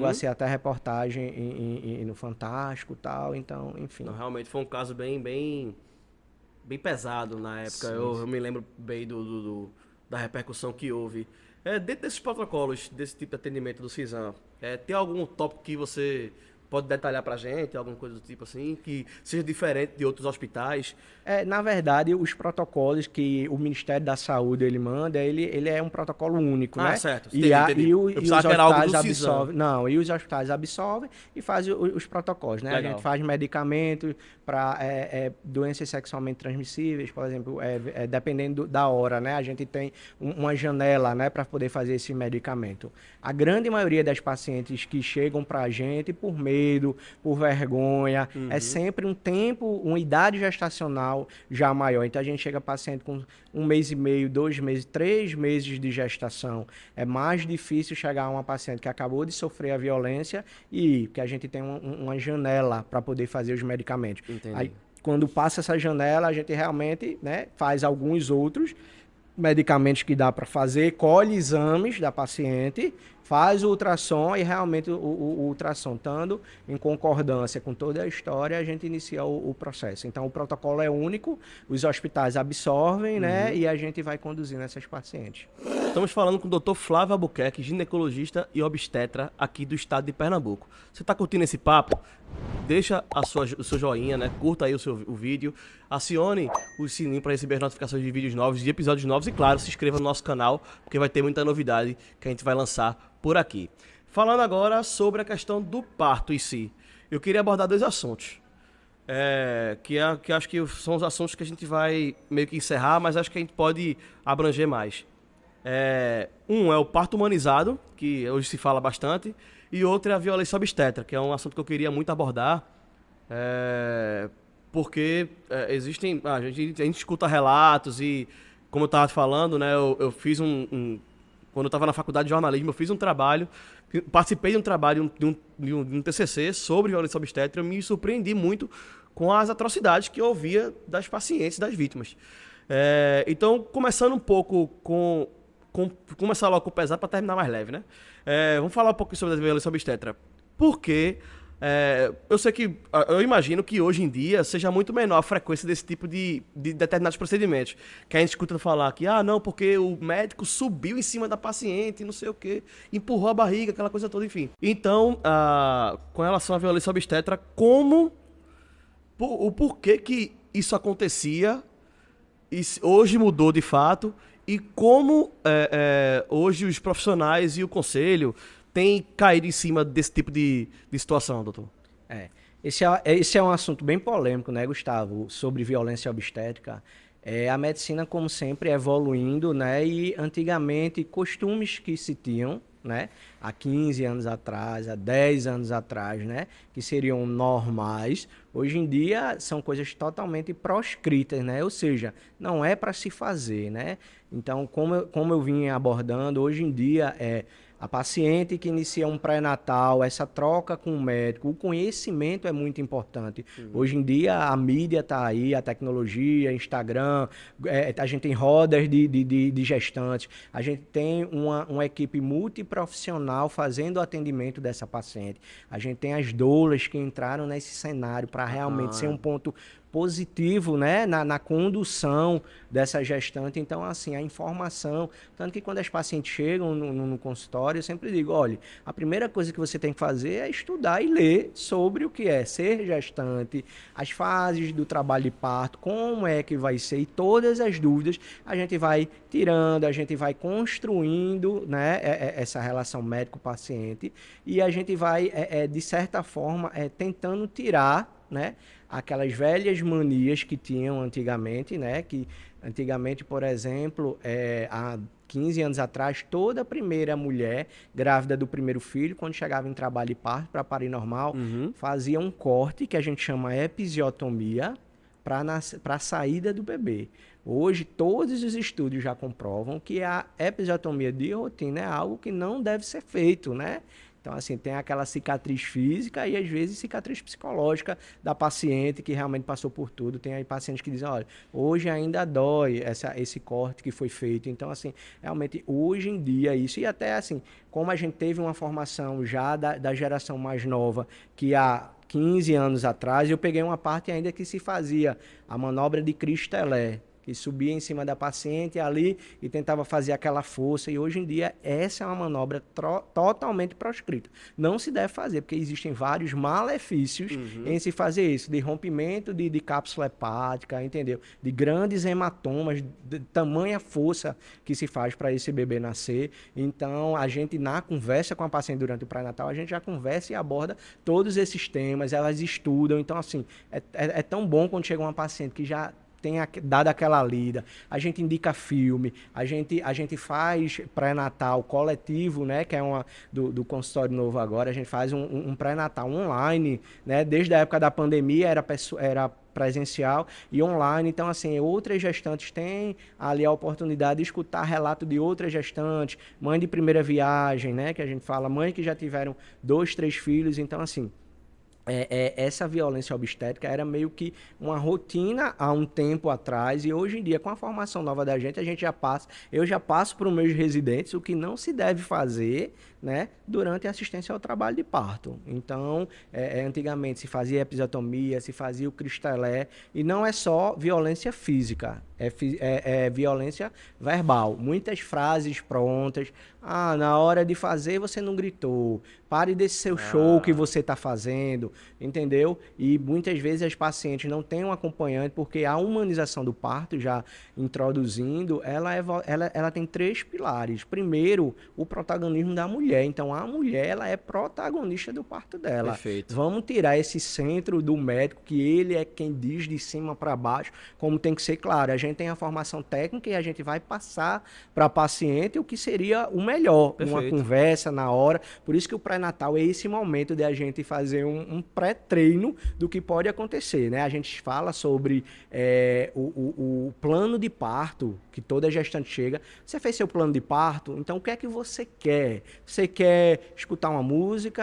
S2: a ser até reportagem no Fantástico e tal, então, enfim.
S1: Não, realmente foi um caso bem pesado na época. Eu me lembro bem da repercussão que houve. Dentro desses protocolos, desse tipo de atendimento do CISAM, tem algum tópico que você pode detalhar pra gente, alguma coisa do tipo assim, que seja diferente de outros hospitais?
S2: Na verdade, os protocolos que o Ministério da Saúde ele manda, ele é um protocolo único, né?
S1: Certo.
S2: E os hospitais absorvem. Não, e os hospitais absorvem e fazem os protocolos, né? Legal. A gente faz medicamentos para doenças sexualmente transmissíveis, por exemplo, dependendo da hora, né? A gente tem uma janela, né, para poder fazer esse medicamento. A grande maioria das pacientes que chegam para a gente por medo, por vergonha, é sempre um tempo, uma idade gestacional já maior. Então a gente chega paciente com 1 mês e meio, 2 meses, 3 meses de gestação. É mais difícil chegar a uma paciente que acabou de sofrer a violência e que a gente tem uma janela para poder fazer os medicamentos.
S1: Entendi.
S2: Aí, quando passa essa janela, a gente realmente, né, faz alguns outros medicamentos que dá para fazer, colhe exames da paciente, faz o ultrassom e realmente o ultrassom estando em concordância com toda a história, a gente inicia o processo. Então, o protocolo é único, os hospitais absorvem, né, e a gente vai conduzindo essas pacientes.
S1: Estamos falando com o Dr. Flávio Albuquerque, ginecologista e obstetra aqui do estado de Pernambuco. Você está curtindo esse papo? Deixa o seu joinha, né? Curta aí o vídeo, acione o sininho para receber as notificações de vídeos novos, de episódios novos e, claro, se inscreva no nosso canal, porque vai ter muita novidade que a gente vai lançar por aqui. Falando agora sobre a questão do parto em si, eu queria abordar 2 assuntos. Que acho que são os assuntos que a gente vai meio que encerrar, mas acho que a gente pode abranger mais. Um é o parto humanizado, que hoje se fala bastante, e outro é a violência obstétrica, que é um assunto que eu queria muito abordar, porque existem... A gente escuta relatos e, como eu estava falando, né, eu fiz quando eu estava na faculdade de jornalismo, eu fiz um trabalho, participei de um trabalho, de um TCC sobre violência obstétrica, eu me surpreendi muito com as atrocidades que eu ouvia das pacientes, das vítimas. Então, começando um pouco começar logo com o pesado para terminar mais leve, né? Vamos falar um pouco sobre a violência obstétrica. Porque eu imagino que hoje em dia seja muito menor a frequência desse tipo de determinados procedimentos. Que a gente escuta falar que, não, porque o médico subiu em cima da paciente, não sei o quê, empurrou a barriga, aquela coisa toda, enfim. Então, com relação à violência obstétrica, como o porquê que isso acontecia, e hoje mudou de fato, e como hoje os profissionais e o conselho têm caído em cima desse tipo de situação, doutor?
S2: Esse é um assunto bem polêmico, né, Gustavo, sobre violência obstétrica. A medicina, como sempre, evoluindo, né, e antigamente costumes que se tinham, né, há 15 anos atrás, há 10 anos atrás, né, que seriam normais, hoje em dia são coisas totalmente proscritas, né, ou seja, não é para se fazer, né. Então, como eu vim abordando, hoje em dia a paciente que inicia um pré-natal, essa troca com o médico, o conhecimento é muito importante. Hoje em dia a mídia está aí, a tecnologia, Instagram, a gente tem rodas de gestantes, a gente tem uma equipe multiprofissional fazendo o atendimento dessa paciente. A gente tem as doulas que entraram nesse cenário para realmente ser um ponto positivo, né, na condução dessa gestante. Então, assim, a informação, tanto que quando as pacientes chegam no consultório, eu sempre digo, olha, a primeira coisa que você tem que fazer é estudar e ler sobre o que é ser gestante, as fases do trabalho de parto, como é que vai ser, e todas as dúvidas a gente vai tirando, a gente vai construindo, né, essa relação médico-paciente, e a gente vai, de certa forma, tentando tirar, né, aquelas velhas manias que tinham antigamente, né? Que antigamente, por exemplo, há 15 anos atrás, toda a primeira mulher grávida do primeiro filho, quando chegava em trabalho de parto para parir normal, fazia um corte que a gente chama episiotomia para a saída do bebê. Hoje, todos os estudos já comprovam que a episiotomia de rotina é algo que não deve ser feito, né? Então, assim, tem aquela cicatriz física e, às vezes, cicatriz psicológica da paciente que realmente passou por tudo. Tem aí pacientes que dizem, olha, hoje ainda dói esse corte que foi feito. Então, assim, realmente, hoje em dia, isso... E até, assim, como a gente teve uma formação já da geração mais nova, que há 15 anos atrás, eu peguei uma parte ainda que se fazia a manobra de Christelé, que subia em cima da paciente ali e tentava fazer aquela força. E hoje em dia essa é uma manobra totalmente proscrita. Não se deve fazer, porque existem vários malefícios em se fazer isso. De rompimento de cápsula hepática, entendeu? De grandes hematomas, de tamanha força que se faz para esse bebê nascer. Então, a gente, na conversa com a paciente durante o pré-natal, a gente já conversa e aborda todos esses temas, elas estudam. Então, assim, é tão bom quando chega uma paciente que já tenha dado aquela lida, a gente indica filme, a gente faz pré-natal coletivo, né, que é do consultório novo agora, a gente faz um pré-natal online, né, desde a época da pandemia era presencial e online. Então, assim, outras gestantes têm ali a oportunidade de escutar relato de outras gestantes, mãe de primeira viagem, né, que a gente fala, mãe que já tiveram 2, 3 filhos. Então, assim, essa violência obstétrica era meio que uma rotina há um tempo atrás, e hoje em dia, com a formação nova da gente, eu já passo para os meus residentes o que não se deve fazer, né, durante a assistência ao trabalho de parto. Então, antigamente se fazia episiotomia, se fazia o Christelé, e não é só violência física, é violência verbal. Muitas frases prontas, na hora de fazer você não gritou, pare desse seu show que você está fazendo, entendeu? E muitas vezes as pacientes não têm um acompanhante, porque a humanização do parto, já introduzindo, ela tem 3 pilares. Primeiro, o protagonismo da mulher. Então, a mulher, ela é protagonista do parto dela.
S1: Perfeito.
S2: Vamos tirar esse centro do médico, que ele é quem diz de cima para baixo, como tem que ser claro. A gente tem a formação técnica e a gente vai passar para a paciente o que seria o melhor.
S1: Perfeito.
S2: Uma conversa na hora. Por isso que o pré-natal é esse momento de a gente fazer um pré-treino do que pode acontecer, né? A gente fala sobre o plano de parto, que toda gestante chega. Você fez seu plano de parto? Então, o que é que você quer? Você quer escutar uma música?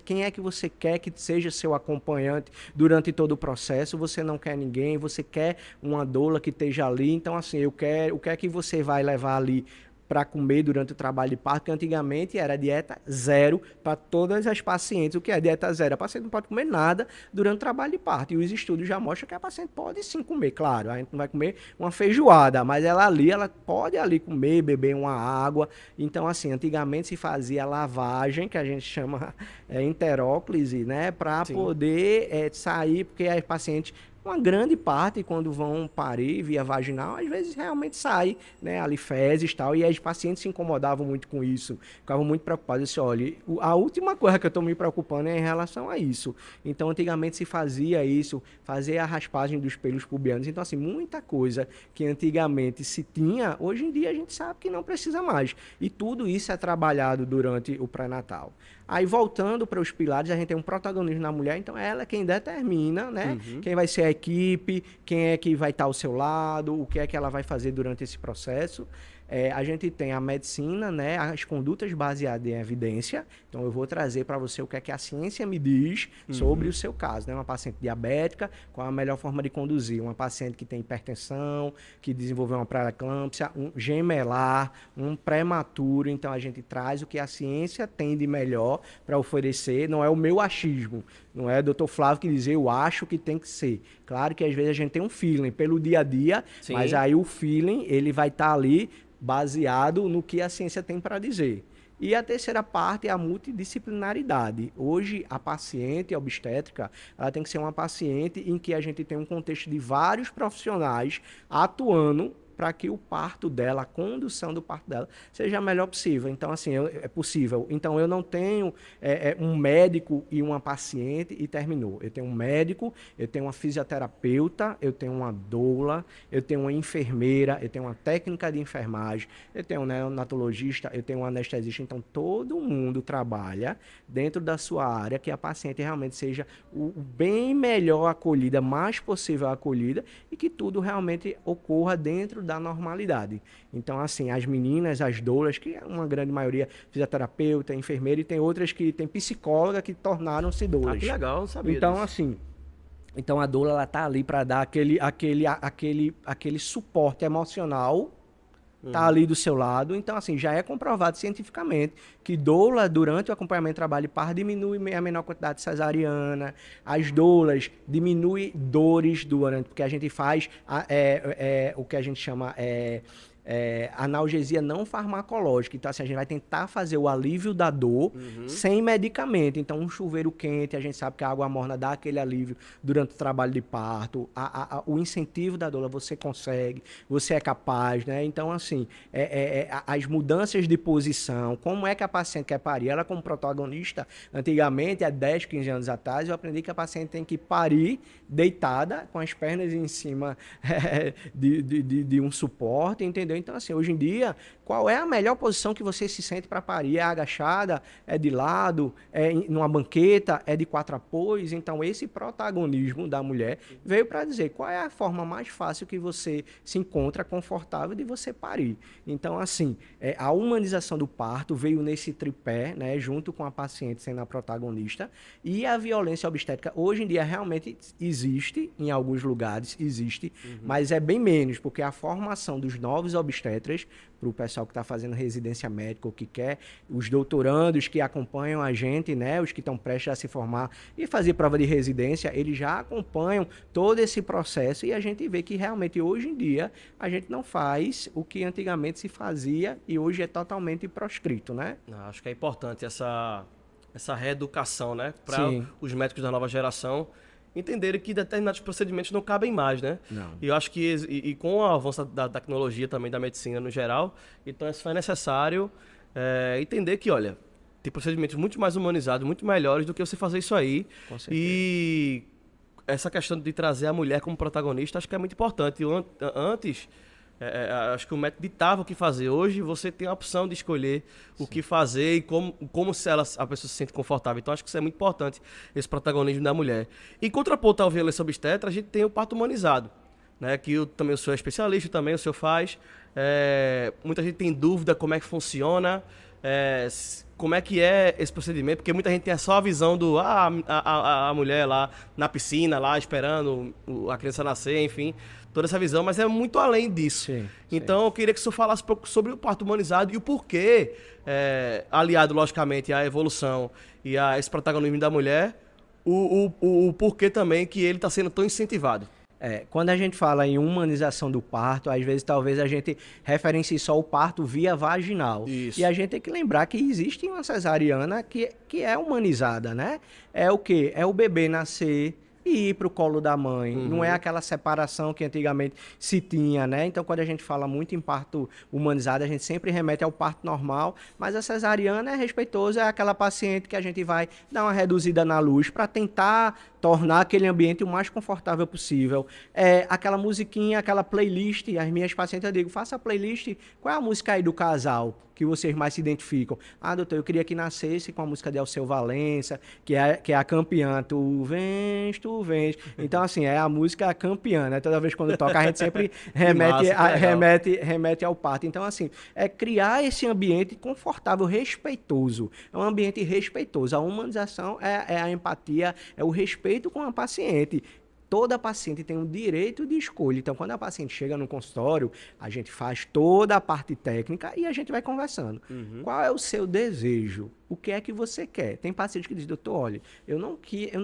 S2: Quem é que você quer que seja seu acompanhante durante todo o processo? Você não quer ninguém? Você quer uma doula que esteja ali? Então, assim, o que é que você vai levar ali para comer durante o trabalho de parto, que antigamente era dieta zero para todas as pacientes. O que é dieta zero? A paciente não pode comer nada durante o trabalho de parto. E os estudos já mostram que a paciente pode sim comer, claro. A gente não vai comer uma feijoada, mas ela pode ali comer, beber uma água. Então, assim, antigamente se fazia lavagem, que a gente chama enteróclise, né? Para poder sair, porque as pacientes... Uma grande parte, quando vão parir via vaginal, às vezes realmente sai, né, ali fezes e tal, e as pacientes se incomodavam muito com isso, ficavam muito preocupadas. Eu disse, olha, a última coisa que eu estou me preocupando é em relação a isso. Então, antigamente se fazia isso, fazer a raspagem dos pelos pubianos. Então, assim, muita coisa que antigamente se tinha, hoje em dia a gente sabe que não precisa mais. E tudo isso é trabalhado durante o pré-natal. Aí, voltando para os pilares, a gente tem um protagonismo na mulher, então ela é quem determina, né? Quem vai ser a equipe, quem é que vai estar ao seu lado, o que é que ela vai fazer durante esse processo. A gente tem a medicina, né, as condutas baseadas em evidência. Então, eu vou trazer para você o que é que a ciência me diz sobre o seu caso. Né? Uma paciente diabética, qual a melhor forma de conduzir? Uma paciente que tem hipertensão, que desenvolveu uma pré-eclâmpsia, um gemelar, um prematuro. Então, a gente traz o que a ciência tem de melhor para oferecer. Não é o meu achismo. Não é o Dr. Flávio que diz, eu acho que tem que ser. Claro que às vezes a gente tem um feeling pelo dia a dia, mas aí o feeling ele vai estar ali baseado no que a ciência tem para dizer. E a terceira parte é a multidisciplinaridade. Hoje, a paciente obstétrica, ela tem que ser uma paciente em que a gente tem um contexto de vários profissionais atuando para que o parto dela, a condução do parto dela, seja a melhor possível. Então, assim, é possível. Então, eu não tenho um médico e uma paciente e terminou. Eu tenho um médico, eu tenho uma fisioterapeuta, eu tenho uma doula, eu tenho uma enfermeira, eu tenho uma técnica de enfermagem, eu tenho um neonatologista, eu tenho um anestesista. Então, todo mundo trabalha dentro da sua área, que a paciente realmente seja o bem melhor acolhida, mais possível acolhida, e que tudo realmente ocorra dentro da normalidade. Então, assim, as meninas, as doulas, que é uma grande maioria fisioterapeuta, enfermeira, e tem outras que tem psicóloga que tornaram-se doulas.
S1: Ah, que legal, não sabia
S2: Então,
S1: disso.
S2: assim, então a doula, ela tá ali para dar aquele suporte emocional, tá ali do seu lado. Então, assim, já é comprovado cientificamente que doula, durante o acompanhamento de trabalho de parto, diminui a menor quantidade de cesariana. As doulas diminuem dores durante, porque a gente faz o que a gente chama analgesia não farmacológica. Então, assim, a gente vai tentar fazer o alívio da dor sem medicamento. Então, um chuveiro quente, a gente sabe que a água morna dá aquele alívio durante o trabalho de parto. O incentivo da doula, você consegue, você é capaz, né? Então, assim, as mudanças de posição, como é que a paciente quer parir? Ela, como protagonista, antigamente, há 10, 15 anos atrás, eu aprendi que a paciente tem que parir deitada, com as pernas em cima de um suporte, entendeu? Então, assim, hoje em dia, qual é a melhor posição que você se sente para parir? É agachada? É de lado? É numa banqueta? É de 4 apoios? Então, esse protagonismo da mulher veio para dizer qual é a forma mais fácil que você se encontra confortável de você parir. Então, assim, a humanização do parto veio nesse tripé, né, junto com a paciente sendo a protagonista, e a violência obstétrica, hoje em dia, realmente existe, em alguns lugares existe, mas é bem menos, porque a formação dos novos obstetras, para o pessoal que está fazendo residência médica ou que quer, os doutorandos que acompanham a gente, né, os que estão prestes a se formar e fazer prova de residência, eles já acompanham todo esse processo, e a gente vê que realmente hoje em dia a gente não faz o que antigamente se fazia e hoje é totalmente proscrito, né?
S1: Acho que é importante essa reeducação, né, para os médicos da nova geração entenderem que determinados procedimentos não cabem mais, né?
S2: Não.
S1: E eu acho que e com o avanço da tecnologia também, da medicina no geral, então isso é necessário entender que, olha, tem procedimentos muito mais humanizados, muito melhores do que você fazer isso aí.
S2: Com certeza.
S1: E essa questão de trazer a mulher como protagonista, acho que é muito importante. Antes, acho que o médico ditava o que fazer. Hoje você tem a opção de escolher o que fazer e como a pessoa se sente confortável. Então acho que isso é muito importante, esse protagonismo da mulher. Em contraponto à violência obstétrica, a gente tem o parto humanizado, né? Que eu também sou especialista, também o senhor faz. Muita gente tem dúvida como é que funciona. como é que é esse procedimento, porque muita gente tem só a visão do a mulher lá na piscina, lá esperando a criança nascer, enfim, toda essa visão, mas é muito além disso.
S2: Sim,
S1: então eu queria que o senhor falasse um pouco sobre o parto humanizado e o porquê, aliado logicamente à evolução e a esse protagonismo da mulher, o porquê também que ele está sendo tão incentivado.
S2: Quando a gente fala em humanização do parto, às vezes talvez a gente referencie só o parto via vaginal.
S1: Isso.
S2: E a gente tem que lembrar que existe uma cesariana que é humanizada, né? É o quê? É o bebê nascer e ir para o colo da mãe. Não é aquela separação que antigamente se tinha, né? Então, quando a gente fala muito em parto humanizado, a gente sempre remete ao parto normal, mas a cesariana é respeitosa, é aquela paciente que a gente vai dar uma reduzida na luz para tentar tornar aquele ambiente o mais confortável possível. Aquela musiquinha, aquela playlist, as minhas pacientes, eu digo, faça a playlist, qual é a música aí do casal que vocês mais se identificam? Ah, doutor, eu queria que nascesse com a música de Alceu Valença, que é a campeã, tu vens, tu vens. Então, assim, é a música campeã, né? Toda vez quando toca, a gente sempre remete ao parto. Então, assim, é criar esse ambiente confortável, respeitoso. É um ambiente respeitoso. A humanização é a empatia, é o respeito com a paciente. Toda paciente tem o direito de escolha. Então, quando a paciente chega no consultório, a gente faz toda a parte técnica e a gente vai conversando. Qual é o seu desejo? O que é que você quer? Tem paciente que diz, doutor, olha, eu não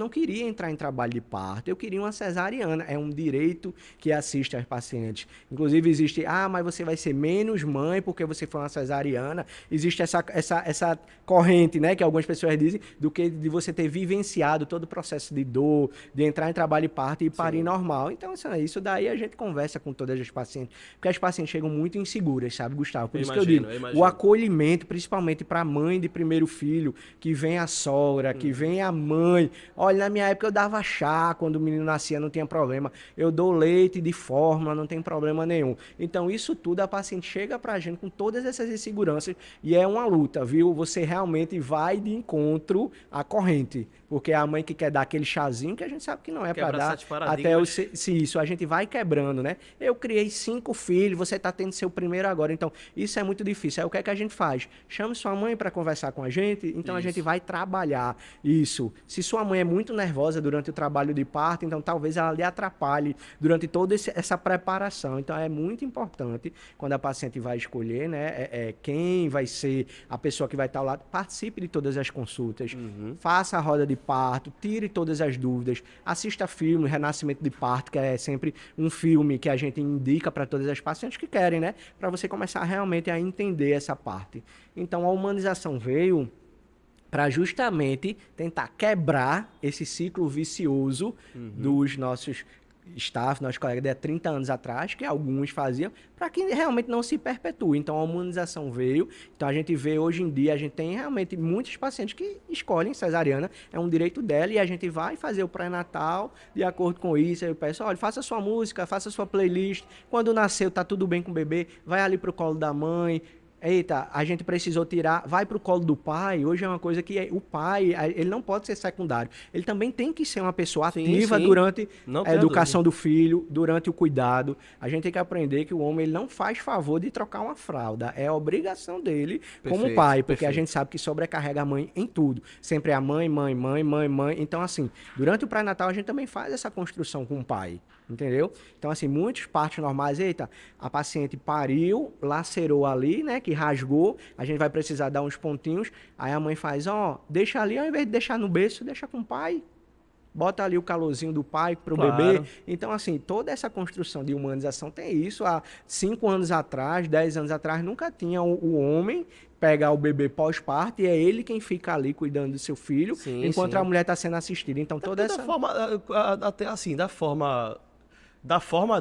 S2: queria entrar em trabalho de parto, eu queria uma cesariana. É um direito que assiste aos pacientes. Inclusive, existe, mas você vai ser menos mãe porque você foi uma cesariana. Existe essa corrente, né, que algumas pessoas dizem, do que de você ter vivenciado todo o processo de dor, de entrar em trabalho de parto e parir normal. Então, isso daí a gente conversa com todas as pacientes, porque as pacientes chegam muito inseguras, sabe, Gustavo? Por isso que eu digo, o acolhimento, principalmente para a mãe de primeiro filho, que vem a sogra, que vem a mãe. Olha, na minha época eu dava chá, quando o menino nascia não tinha problema. Eu dou leite de fórmula, não tem problema nenhum. Então, isso tudo, a paciente chega pra gente com todas essas inseguranças e é uma luta, viu? Você realmente vai de encontro à corrente, porque é a mãe que quer dar aquele chazinho que a gente sabe que não é para dar, até isso, a gente vai quebrando, né? Eu criei 5 filhos, você tá tendo seu primeiro agora, então isso é muito difícil. Aí o que é que a gente faz? Chame sua mãe para conversar com a gente, então a gente vai trabalhar isso. Se sua mãe é muito nervosa durante o trabalho de parto, então talvez ela lhe atrapalhe durante toda essa preparação. Então é muito importante, quando a paciente vai escolher, né, quem vai ser a pessoa que vai estar ao lado, participe de todas as consultas, faça a roda de parto, tire todas as dúvidas, assista filme Renascimento de Parto, que é sempre um filme que a gente indica para todas as pacientes que querem, né, para você começar realmente a entender essa parte. Então a humanização veio para justamente tentar quebrar esse ciclo vicioso dos nossos staff, nossos colegas de 30 anos atrás, que alguns faziam, para que realmente não se perpetue. Então, a humanização veio. Então, a gente vê hoje em dia, a gente tem realmente muitos pacientes que escolhem cesariana, é um direito dela, e a gente vai fazer o pré-natal de acordo com isso. Aí eu peço, olha, faça sua música, faça sua playlist. Quando nasceu, tá tudo bem com o bebê, vai ali pro colo da mãe. Eita, a gente precisou tirar, vai para o colo do pai. Hoje é uma coisa que o pai, ele não pode ser secundário. Ele também tem que ser uma pessoa ativa durante a educação do filho, durante o cuidado. A gente tem que aprender que o homem ele não faz favor de trocar uma fralda. É a obrigação dele como pai, porque a gente sabe que sobrecarrega a mãe em tudo. Sempre é a mãe. Então, assim, durante o pré-natal a gente também faz essa construção com o pai. Entendeu? Então, assim, muitos partos normais, a paciente pariu, lacerou ali, né, que rasgou, a gente vai precisar dar uns pontinhos, aí a mãe faz, deixa ali, ao invés de deixar no berço, deixa com o pai, bota ali o calorzinho do pai pro bebê. Então, assim, toda essa construção de humanização tem isso. Há 5 anos atrás, 10 anos atrás, nunca tinha o homem pegar o bebê pós-parto e é ele quem fica ali cuidando do seu filho, enquanto a mulher está sendo assistida. Então, toda essa...
S1: Até assim, da forma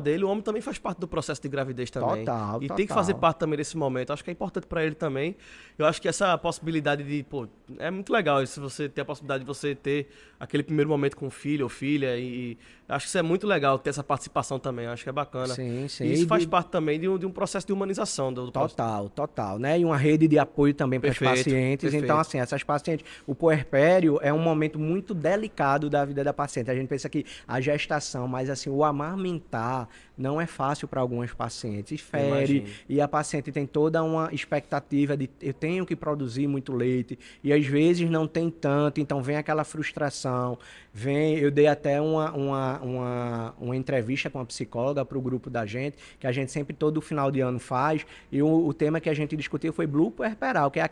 S1: dele, o homem também faz parte do processo de gravidez também. Total. Tem que fazer parte também desse momento. Acho que é importante para ele também. Eu acho que essa possibilidade de, é muito legal se você ter a possibilidade de você ter aquele primeiro momento com o filho ou filha e acho que isso é muito legal ter essa participação também. Acho que é bacana. Sim. E isso faz parte também de um processo de humanização do
S2: Total, né? E uma rede de apoio também para as pacientes. Perfeito. Então, assim, essas pacientes, o puerpério é um momento muito delicado da vida da paciente. A gente pensa que a gestação, mas assim, o amamentamento amamentar não é fácil para algumas pacientes, fere, e a paciente tem toda uma expectativa de eu tenho que produzir muito leite, e às vezes não tem tanto, então vem aquela frustração, eu dei até uma entrevista com a psicóloga para o grupo da gente, que a gente sempre todo final de ano faz, e o tema que a gente discutiu foi blue puerperal, que é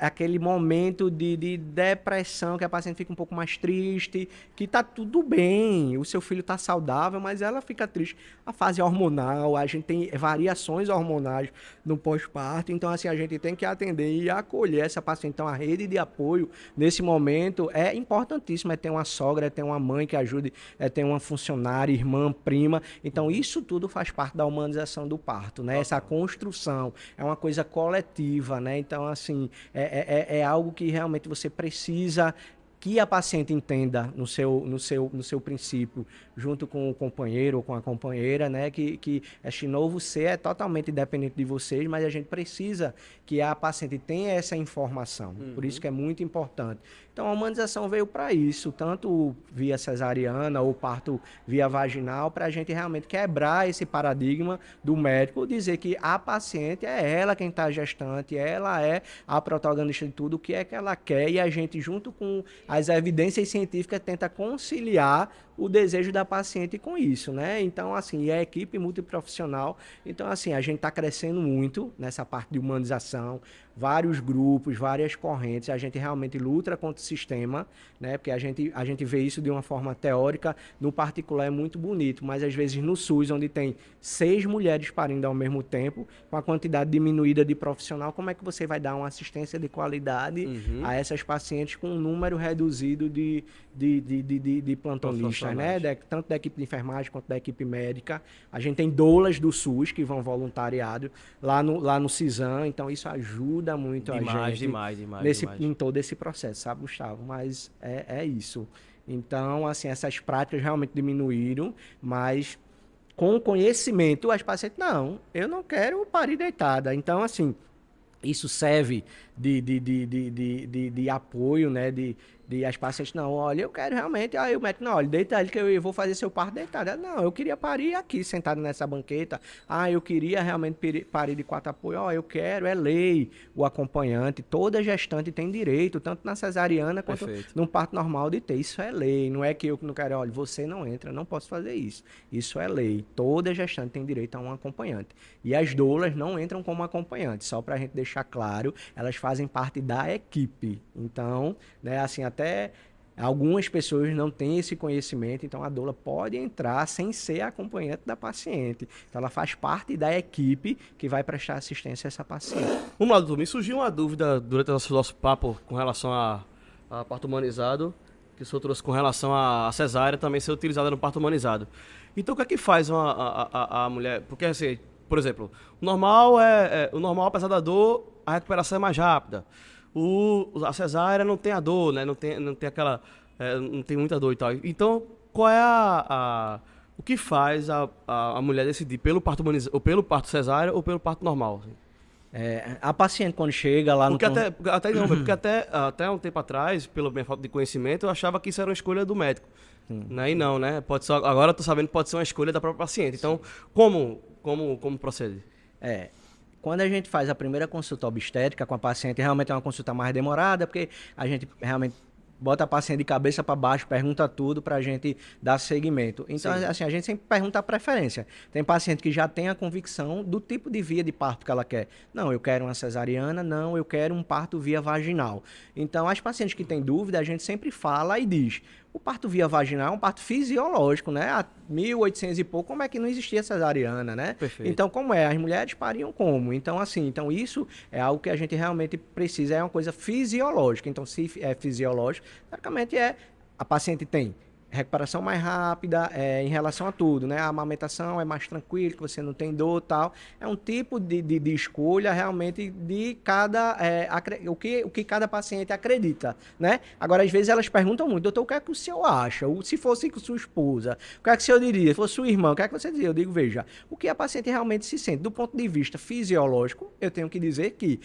S2: aquele momento de depressão, que a paciente fica um pouco mais triste, que tá tudo bem, o seu filho tá saudável, mas ela fica triste. A fase hormonal, a gente tem variações hormonais no pós-parto, então assim, a gente tem que atender e acolher essa paciente. Então a rede de apoio nesse momento é importantíssima, é ter uma sogra, é ter uma mãe que ajude, é ter uma funcionária, irmã, prima. Então isso tudo faz parte da humanização do parto, né? Essa construção é uma coisa coletiva, né? Então assim, é algo que realmente você precisa que a paciente entenda no seu princípio, junto com o companheiro ou com a companheira, né? Que este novo ser é totalmente independente de vocês, mas a gente precisa que a paciente tenha essa informação. Por isso que é muito importante. Então, a humanização veio para isso, tanto via cesariana ou parto via vaginal, para a gente realmente quebrar esse paradigma do médico, dizer que a paciente é ela quem está gestante, ela é a protagonista de tudo, o que é que ela quer, e a gente, junto com as evidências científicas, tenta conciliar o desejo da paciente com isso, né? Então, assim, é a equipe multiprofissional. Então, assim, a gente está crescendo muito nessa parte de humanização, vários grupos, várias correntes, a gente realmente luta contra o sistema, né? Porque a gente vê isso de uma forma teórica, no particular é muito bonito, mas às vezes no SUS, onde tem 6 mulheres parindo ao mesmo tempo, com a quantidade diminuída de profissional, como é que você vai dar uma assistência de qualidade a essas pacientes com um número reduzido de plantonistas, né? Tanto da equipe de enfermagem quanto da equipe médica. A gente tem doulas do SUS que vão voluntariado lá no CISAM, então isso ajuda muito a gente em todo esse processo, sabe, Gustavo? Mas é isso. Então, assim, essas práticas realmente diminuíram, mas com conhecimento, as pacientes, não, eu não quero parir deitada. Então, assim, isso serve de apoio, né? As pacientes, não, olha, eu quero realmente, aí o médico, não, olha, deita ele que eu vou fazer seu parto deitado. Ela, não, eu queria parir aqui, sentado nessa banqueta. Eu queria realmente parir de 4 apoios. Eu quero, é lei, o acompanhante, toda gestante tem direito, tanto na cesariana quanto no parto normal de ter. Isso é lei, não é que eu não quero, olha, você não entra, não posso fazer isso. Isso é lei, toda gestante tem direito a um acompanhante. E as doulas não entram como acompanhantes, só para a gente deixar claro, elas fazem parte da equipe. Então, né, assim, até algumas pessoas não têm esse conhecimento, então a doula pode entrar sem ser acompanhante da paciente. Então ela faz parte da equipe que vai prestar assistência a essa paciente.
S1: Vamos lá, doutor. Me surgiu uma dúvida durante o nosso papo com relação a parto humanizado, que o senhor trouxe com relação a cesárea também ser utilizada no parto humanizado. Então o que é que faz a mulher? Porque assim, por exemplo, o normal, apesar da dor, a recuperação é mais rápida. A cesárea não tem a dor, né? Não tem aquela... não tem muita dor e tal. Então, qual é o que faz a mulher decidir pelo parto ou pelo parto cesárea ou pelo parto normal? Assim?
S2: A paciente, quando chega lá no...
S1: Porque até um tempo atrás, pela minha falta de conhecimento, eu achava que isso era uma escolha do médico. Né? E não, né? Agora eu tô sabendo que pode ser uma escolha da própria paciente. Então, como procede?
S2: Quando a gente faz a primeira consulta obstétrica com a paciente, realmente é uma consulta mais demorada, porque a gente realmente bota a paciente de cabeça para baixo, pergunta tudo para a gente dar seguimento. Então, assim, a gente sempre pergunta a preferência. Tem paciente que já tem a convicção do tipo de via de parto que ela quer. Não, eu quero uma cesariana, não, eu quero um parto via vaginal. Então, as pacientes que têm dúvida, a gente sempre fala e diz... O parto via vaginal é um parto fisiológico, né? Há 1800 e pouco, como é que não existia cesariana, né?
S1: Perfeito.
S2: Então, como é? As mulheres pariam como? Então, assim, isso é algo que a gente realmente precisa, é uma coisa fisiológica. Então, se é fisiológico, praticamente a paciente tem recuperação mais rápida em relação a tudo, né? A amamentação é mais tranquila, que você não tem dor e tal. É um tipo de escolha realmente de cada... o que cada paciente acredita, né? Agora, às vezes, elas perguntam muito, doutor, o que é que o senhor acha? Se fosse com sua esposa, o que é que o senhor diria? Se fosse sua irmã, o que é que você diria? Eu digo, veja, o que a paciente realmente se sente do ponto de vista fisiológico, eu tenho que dizer que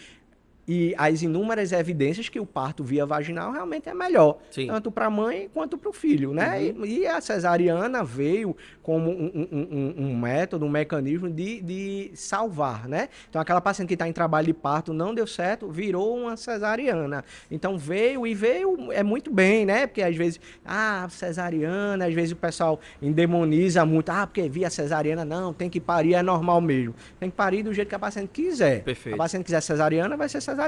S2: e as inúmeras evidências que o parto via vaginal realmente é melhor,
S1: Sim.
S2: tanto para a mãe quanto para o filho, né? E a cesariana veio como um método, um mecanismo de salvar, né? Então, aquela paciente que está em trabalho de parto não deu certo, virou uma cesariana. Então, veio muito bem, né? Porque às vezes, cesariana, às vezes o pessoal endemoniza muito, porque via cesariana, não, tem que parir, é normal mesmo. Tem que parir do jeito que a paciente quiser.
S1: Perfeito.
S2: A paciente quiser cesariana, vai ser cesariana.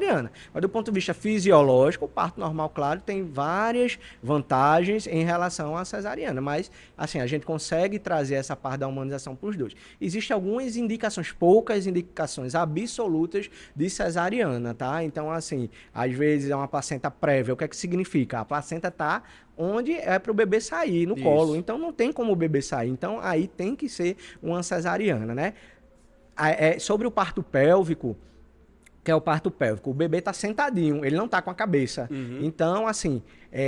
S2: Mas do ponto de vista fisiológico, o parto normal, claro, tem várias vantagens em relação à cesariana. Mas, assim, a gente consegue trazer essa parte da humanização para os dois. Existem algumas indicações, poucas indicações absolutas de cesariana, tá? Então, assim, às vezes é uma placenta prévia. O que é que significa? A placenta está onde é para o bebê sair, no colo. Então, não tem como o bebê sair. Então, aí tem que ser uma cesariana, né? Sobre o parto pélvico, que é o parto pélvico, o bebê está sentadinho, ele não está com a cabeça. Então, assim,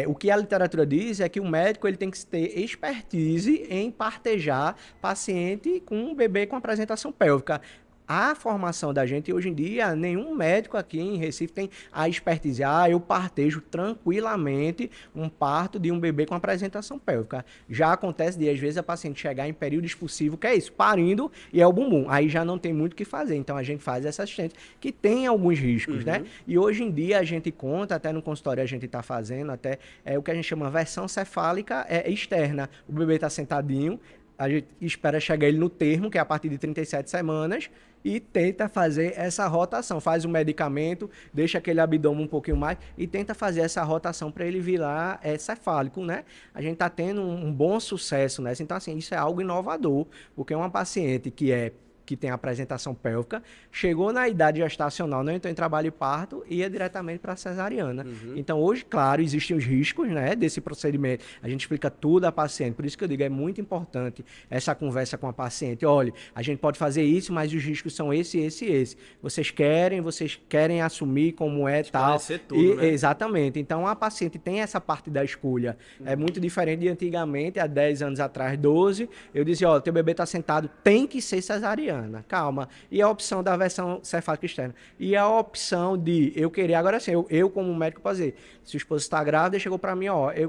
S2: o que a literatura diz é que o médico ele tem que ter expertise em partejar paciente com um bebê com apresentação pélvica. A formação da gente, hoje em dia, nenhum médico aqui em Recife tem a expertise. Eu partejo tranquilamente um parto de um bebê com apresentação pélvica. Já acontece de, às vezes, a paciente chegar em período expulsivo, que é isso, parindo e é o bumbum. Aí já não tem muito o que fazer. Então, a gente faz essa assistência, que tem alguns riscos, né? E hoje em dia, a gente conta, até no consultório a gente está fazendo, até o que a gente chama versão cefálica externa. O bebê está sentadinho, a gente espera chegar ele no termo, que é a partir de 37 semanas, e tenta fazer essa rotação. Faz o medicamento, deixa aquele abdômen um pouquinho mais e tenta fazer essa rotação para ele virar cefálico, né? A gente está tendo um bom sucesso nessa. Então, assim, isso é algo inovador, porque uma paciente que tem apresentação pélvica, chegou na idade gestacional, não entrou em trabalho de parto e ia diretamente para a cesariana. Então, hoje, claro, existem os riscos, né, desse procedimento. A gente explica tudo à paciente. Por isso que eu digo, é muito importante essa conversa com a paciente. Olha, a gente pode fazer isso, mas os riscos são esse, esse e esse. Vocês querem assumir como é tal.
S1: Tudo, né?
S2: Exatamente. Então, a paciente tem essa parte da escolha. É muito diferente de antigamente, há 10 anos atrás, 12, eu dizia, olha, teu bebê está sentado, tem que ser cesariana. Calma. E a opção da versão cefálica externa. E a opção de eu querer, agora sim, eu como médico posso dizer, se o esposo está grávida, chegou para mim,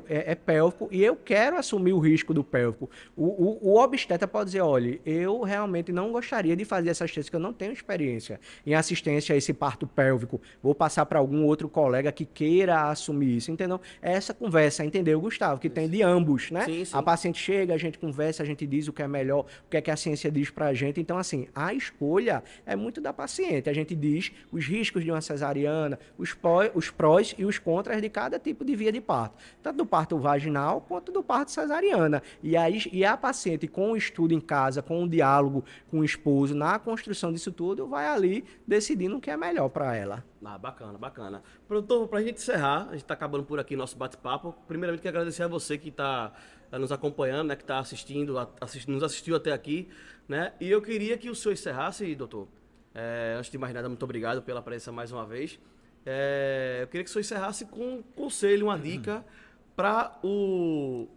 S2: é pélvico e eu quero assumir o risco do pélvico. O obstetra pode dizer, olha, eu realmente não gostaria de fazer essa assistência, que eu não tenho experiência em assistência a esse parto pélvico. Vou passar para algum outro colega que queira assumir isso, entendeu? É essa conversa, entendeu, Gustavo? Que tem de ambos, né?
S1: Sim, sim.
S2: A paciente chega, a gente conversa, a gente diz o que é melhor, o que é que a ciência diz pra gente. Então, assim, a escolha é muito da paciente. A gente diz os riscos de uma cesariana, os prós e os contras de cada tipo de via de parto. Tanto do parto vaginal quanto do parto cesariana. E a paciente, com o estudo em casa, com o diálogo com o esposo, na construção disso tudo, vai ali decidindo o que é melhor para ela.
S1: Bacana, bacana. Produtor, pra gente encerrar, a gente tá acabando por aqui nosso bate-papo. Primeiramente, quero agradecer a você que tá nos acompanhando, né, que tá nos assistiu até aqui, né? E eu queria que o senhor encerrasse, doutor. Antes de mais nada, muito obrigado pela presença mais uma vez. Eu queria que o senhor encerrasse com um conselho, uma dica para o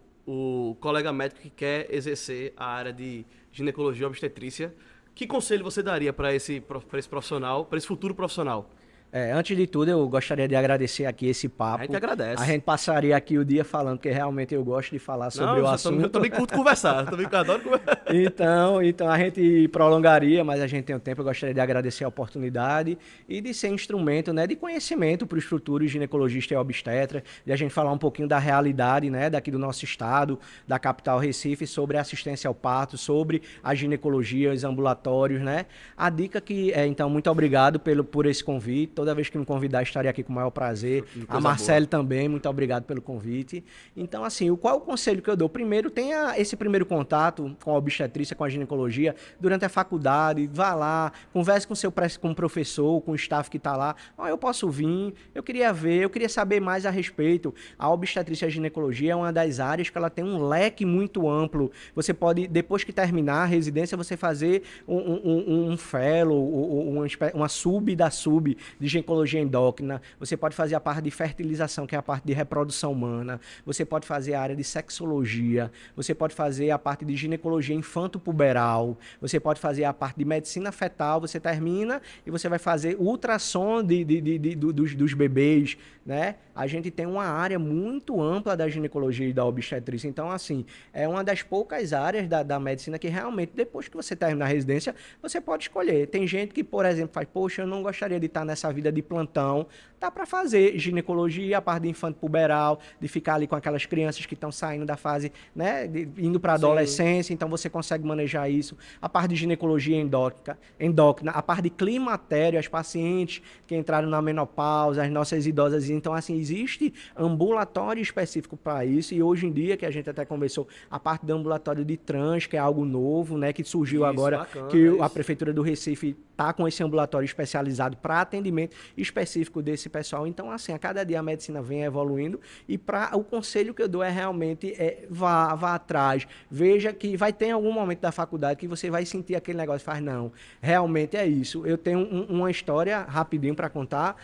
S1: colega médico que quer exercer a área de ginecologia e obstetrícia. Que conselho você daria para esse profissional, para esse futuro profissional?
S2: Antes de tudo, eu gostaria de agradecer aqui esse papo.
S1: A gente agradece.
S2: A gente passaria aqui o dia falando, porque realmente eu gosto de falar sobre o assunto.
S1: Eu também curto conversar, eu adoro conversar.
S2: Então a gente prolongaria, mas a gente tem o tempo. Eu gostaria de agradecer a oportunidade e de ser instrumento, né, de conhecimento para os futuros ginecologistas e obstetras, de a gente falar um pouquinho da realidade, né, daqui do nosso estado, da capital Recife, sobre a assistência ao parto, sobre a ginecologia, os ambulatórios, né? A dica que então, muito obrigado por esse convite. Toda vez que me convidar, estarei aqui com o maior prazer. A Marcele também, muito obrigado pelo convite. Então, assim, qual é o conselho que eu dou? Primeiro, tenha esse primeiro contato com a obstetrícia, com a ginecologia, durante a faculdade, vá lá, converse com o professor, com o staff que está lá. Eu posso vir, eu queria ver, eu queria saber mais a respeito. A obstetrícia e a ginecologia é uma das áreas que ela tem um leque muito amplo. Você pode, depois que terminar a residência, você fazer um fellow, uma sub da sub de ginecologia endócrina, você pode fazer a parte de fertilização, que é a parte de reprodução humana, você pode fazer a área de sexologia, você pode fazer a parte de ginecologia infanto-puberal, você pode fazer a parte de medicina fetal, você termina e você vai fazer ultrassom dos bebês, né? A gente tem uma área muito ampla da ginecologia e da obstetrícia. Então, assim, é uma das poucas áreas da medicina que realmente, depois que você termina a residência, você pode escolher. Tem gente que, por exemplo, faz, poxa, eu não gostaria de estar nessa vida de plantão. Dá para fazer ginecologia, a parte de infanto puberal, de ficar ali com aquelas crianças que estão saindo da fase, né, indo para a adolescência, então você consegue manejar isso. A parte de ginecologia endócrina, a parte de climatério, as pacientes que entraram na menopausa, as nossas idosas. Então, assim, existe ambulatório específico para isso, e hoje em dia, que a gente até conversou, a parte do ambulatório de trans, que é algo novo, né, que surgiu agora, bacana, que a Prefeitura do Recife está com esse ambulatório especializado para atendimento específico desse pessoal. Então, assim, a cada dia a medicina vem evoluindo, e o conselho que eu dou é realmente vá atrás. Veja que vai ter algum momento da faculdade que você vai sentir aquele negócio e faz, não, realmente é isso. Eu tenho uma história rapidinho para contar.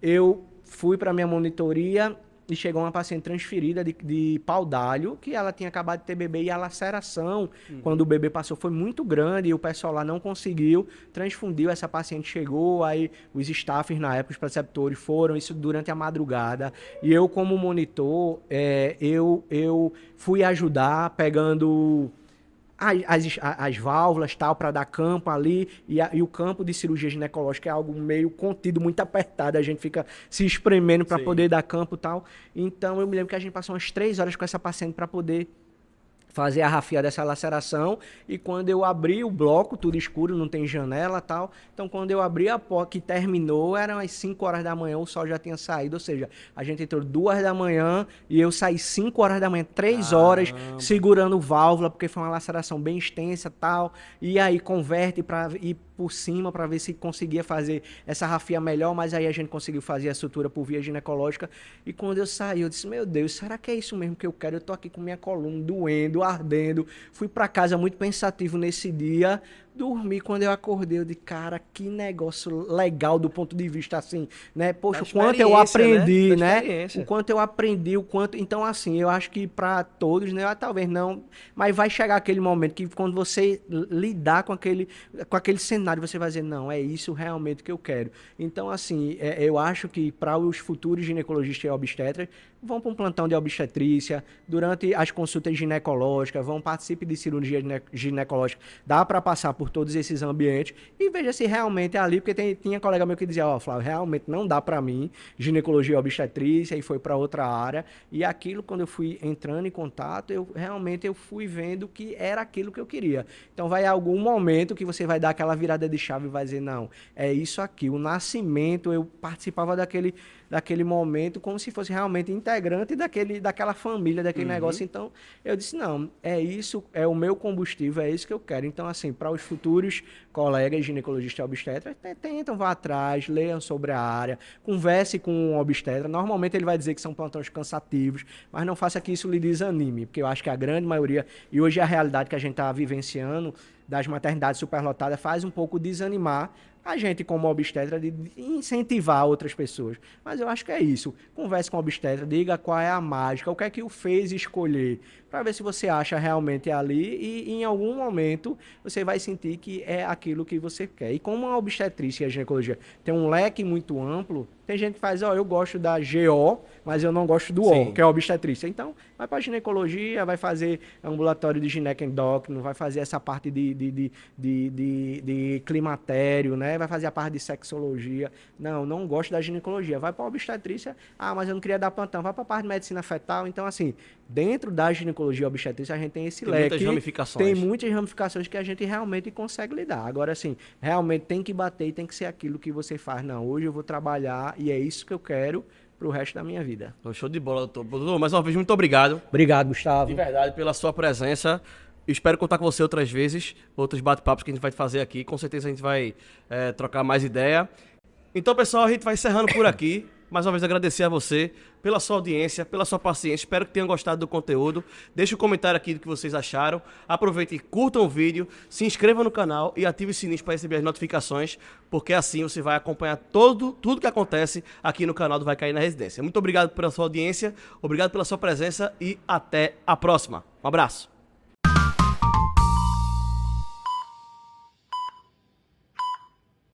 S2: Eu fui para minha monitoria e chegou uma paciente transferida de pau d'alho, que ela tinha acabado de ter bebê, e a laceração, quando o bebê passou, foi muito grande, e o pessoal lá não conseguiu, transfundiu, essa paciente chegou, aí os staffs na época, os preceptores foram, isso durante a madrugada, e eu como monitor, eu fui ajudar pegando as válvulas, tal, para dar campo ali, e o campo de cirurgia ginecológica é algo meio contido, muito apertado, a gente fica se espremendo para poder dar campo e tal. Então, eu me lembro que a gente passou umas 3 horas com essa paciente para poder fazer a rafia dessa laceração, e quando eu abri o bloco, tudo escuro, não tem janela e tal, então quando eu abri a porta que terminou, eram as 5 horas da manhã, o sol já tinha saído, ou seja, a gente entrou 2 da manhã e eu saí 5 horas da manhã, 3 horas segurando válvula, porque foi uma laceração bem extensa e tal, e aí converte para ir por cima para ver se conseguia fazer essa rafia melhor, mas aí a gente conseguiu fazer a sutura por via ginecológica, e quando eu saí, eu disse, meu Deus, será que é isso mesmo que eu quero? Eu tô aqui com minha coluna doendo, ardendo, fui para casa muito pensativo nesse dia, dormi, quando eu acordei, eu disse, cara, que negócio legal do ponto de vista assim, né? Poxa, o quanto eu aprendi, né? O quanto eu aprendi, o quanto... Então, assim, eu acho que para todos, né? Talvez não, mas vai chegar aquele momento que quando você lidar com aquele cenário, você vai dizer, não, é isso realmente que eu quero. Então, assim, eu acho que para os futuros ginecologistas e obstetras, vão para um plantão de obstetrícia, durante as consultas ginecológicas, participar de cirurgia ginecológica, dá para passar por todos esses ambientes e veja se realmente é ali, porque tinha colega meu que dizia, ó, Flávio, realmente não dá para mim, ginecologia e obstetrícia, e foi para outra área, e aquilo, quando eu fui entrando em contato, eu fui vendo que era aquilo que eu queria. Então vai algum momento que você vai dar aquela virada de chave e vai dizer, não, é isso aqui, o nascimento, eu participava daquele momento como se fosse realmente integrante daquela família, daquele negócio. Então, eu disse, não, é isso, é o meu combustível, é isso que eu quero. Então, assim, para os futuros colegas ginecologistas e obstetras, tentam, vá atrás, leiam sobre a área, converse com um obstetra. Normalmente ele vai dizer que são plantões cansativos, mas não faça que isso lhe desanime, porque eu acho que a grande maioria, e hoje é a realidade que a gente está vivenciando, das maternidades superlotadas, faz um pouco desanimar a gente, como obstetra, de incentivar outras pessoas. Mas eu acho que é isso. Converse com o obstetra, diga qual é a mágica, o que é que o fez escolher, para ver se você acha realmente ali, e em algum momento você vai sentir que é aquilo que você quer. E como a obstetrícia e a ginecologia tem um leque muito amplo, tem gente que faz, eu gosto da GO, mas eu não gosto do O, que é a obstetrícia. Então, vai para a ginecologia, vai fazer ambulatório de ginecoendócrino, vai fazer essa parte de climatério, né? Vai fazer a parte de sexologia. Não gosto da ginecologia. Vai para a obstetrícia, mas eu não queria dar plantão. Vai para a parte de medicina fetal. Então, assim, dentro da ginecologia e obstetrícia, a gente tem esse leque. Muitas ramificações. Tem muitas ramificações que a gente realmente consegue lidar. Agora, assim, realmente tem que bater e tem que ser aquilo que você faz. Não, hoje eu vou trabalhar e é isso que eu quero pro resto da minha vida.
S1: Show de bola, doutor. Doutor, mais uma vez, muito obrigado.
S2: Obrigado, Gustavo.
S1: De verdade, pela sua presença. Espero contar com você outras vezes, outros bate-papos que a gente vai fazer aqui. Com certeza a gente vai trocar mais ideia. Então, pessoal, a gente vai encerrando por aqui. mais uma vez agradecer a você pela sua audiência, pela sua paciência. Espero que tenham gostado do conteúdo. Deixe um comentário aqui do que vocês acharam. Aproveitem e curtam o vídeo, se inscrevam no canal e ative o sininho para receber as notificações, porque assim você vai acompanhar tudo que acontece aqui no canal do Vai Cair na Residência. Muito obrigado pela sua audiência, obrigado pela sua presença e até a próxima. Um abraço.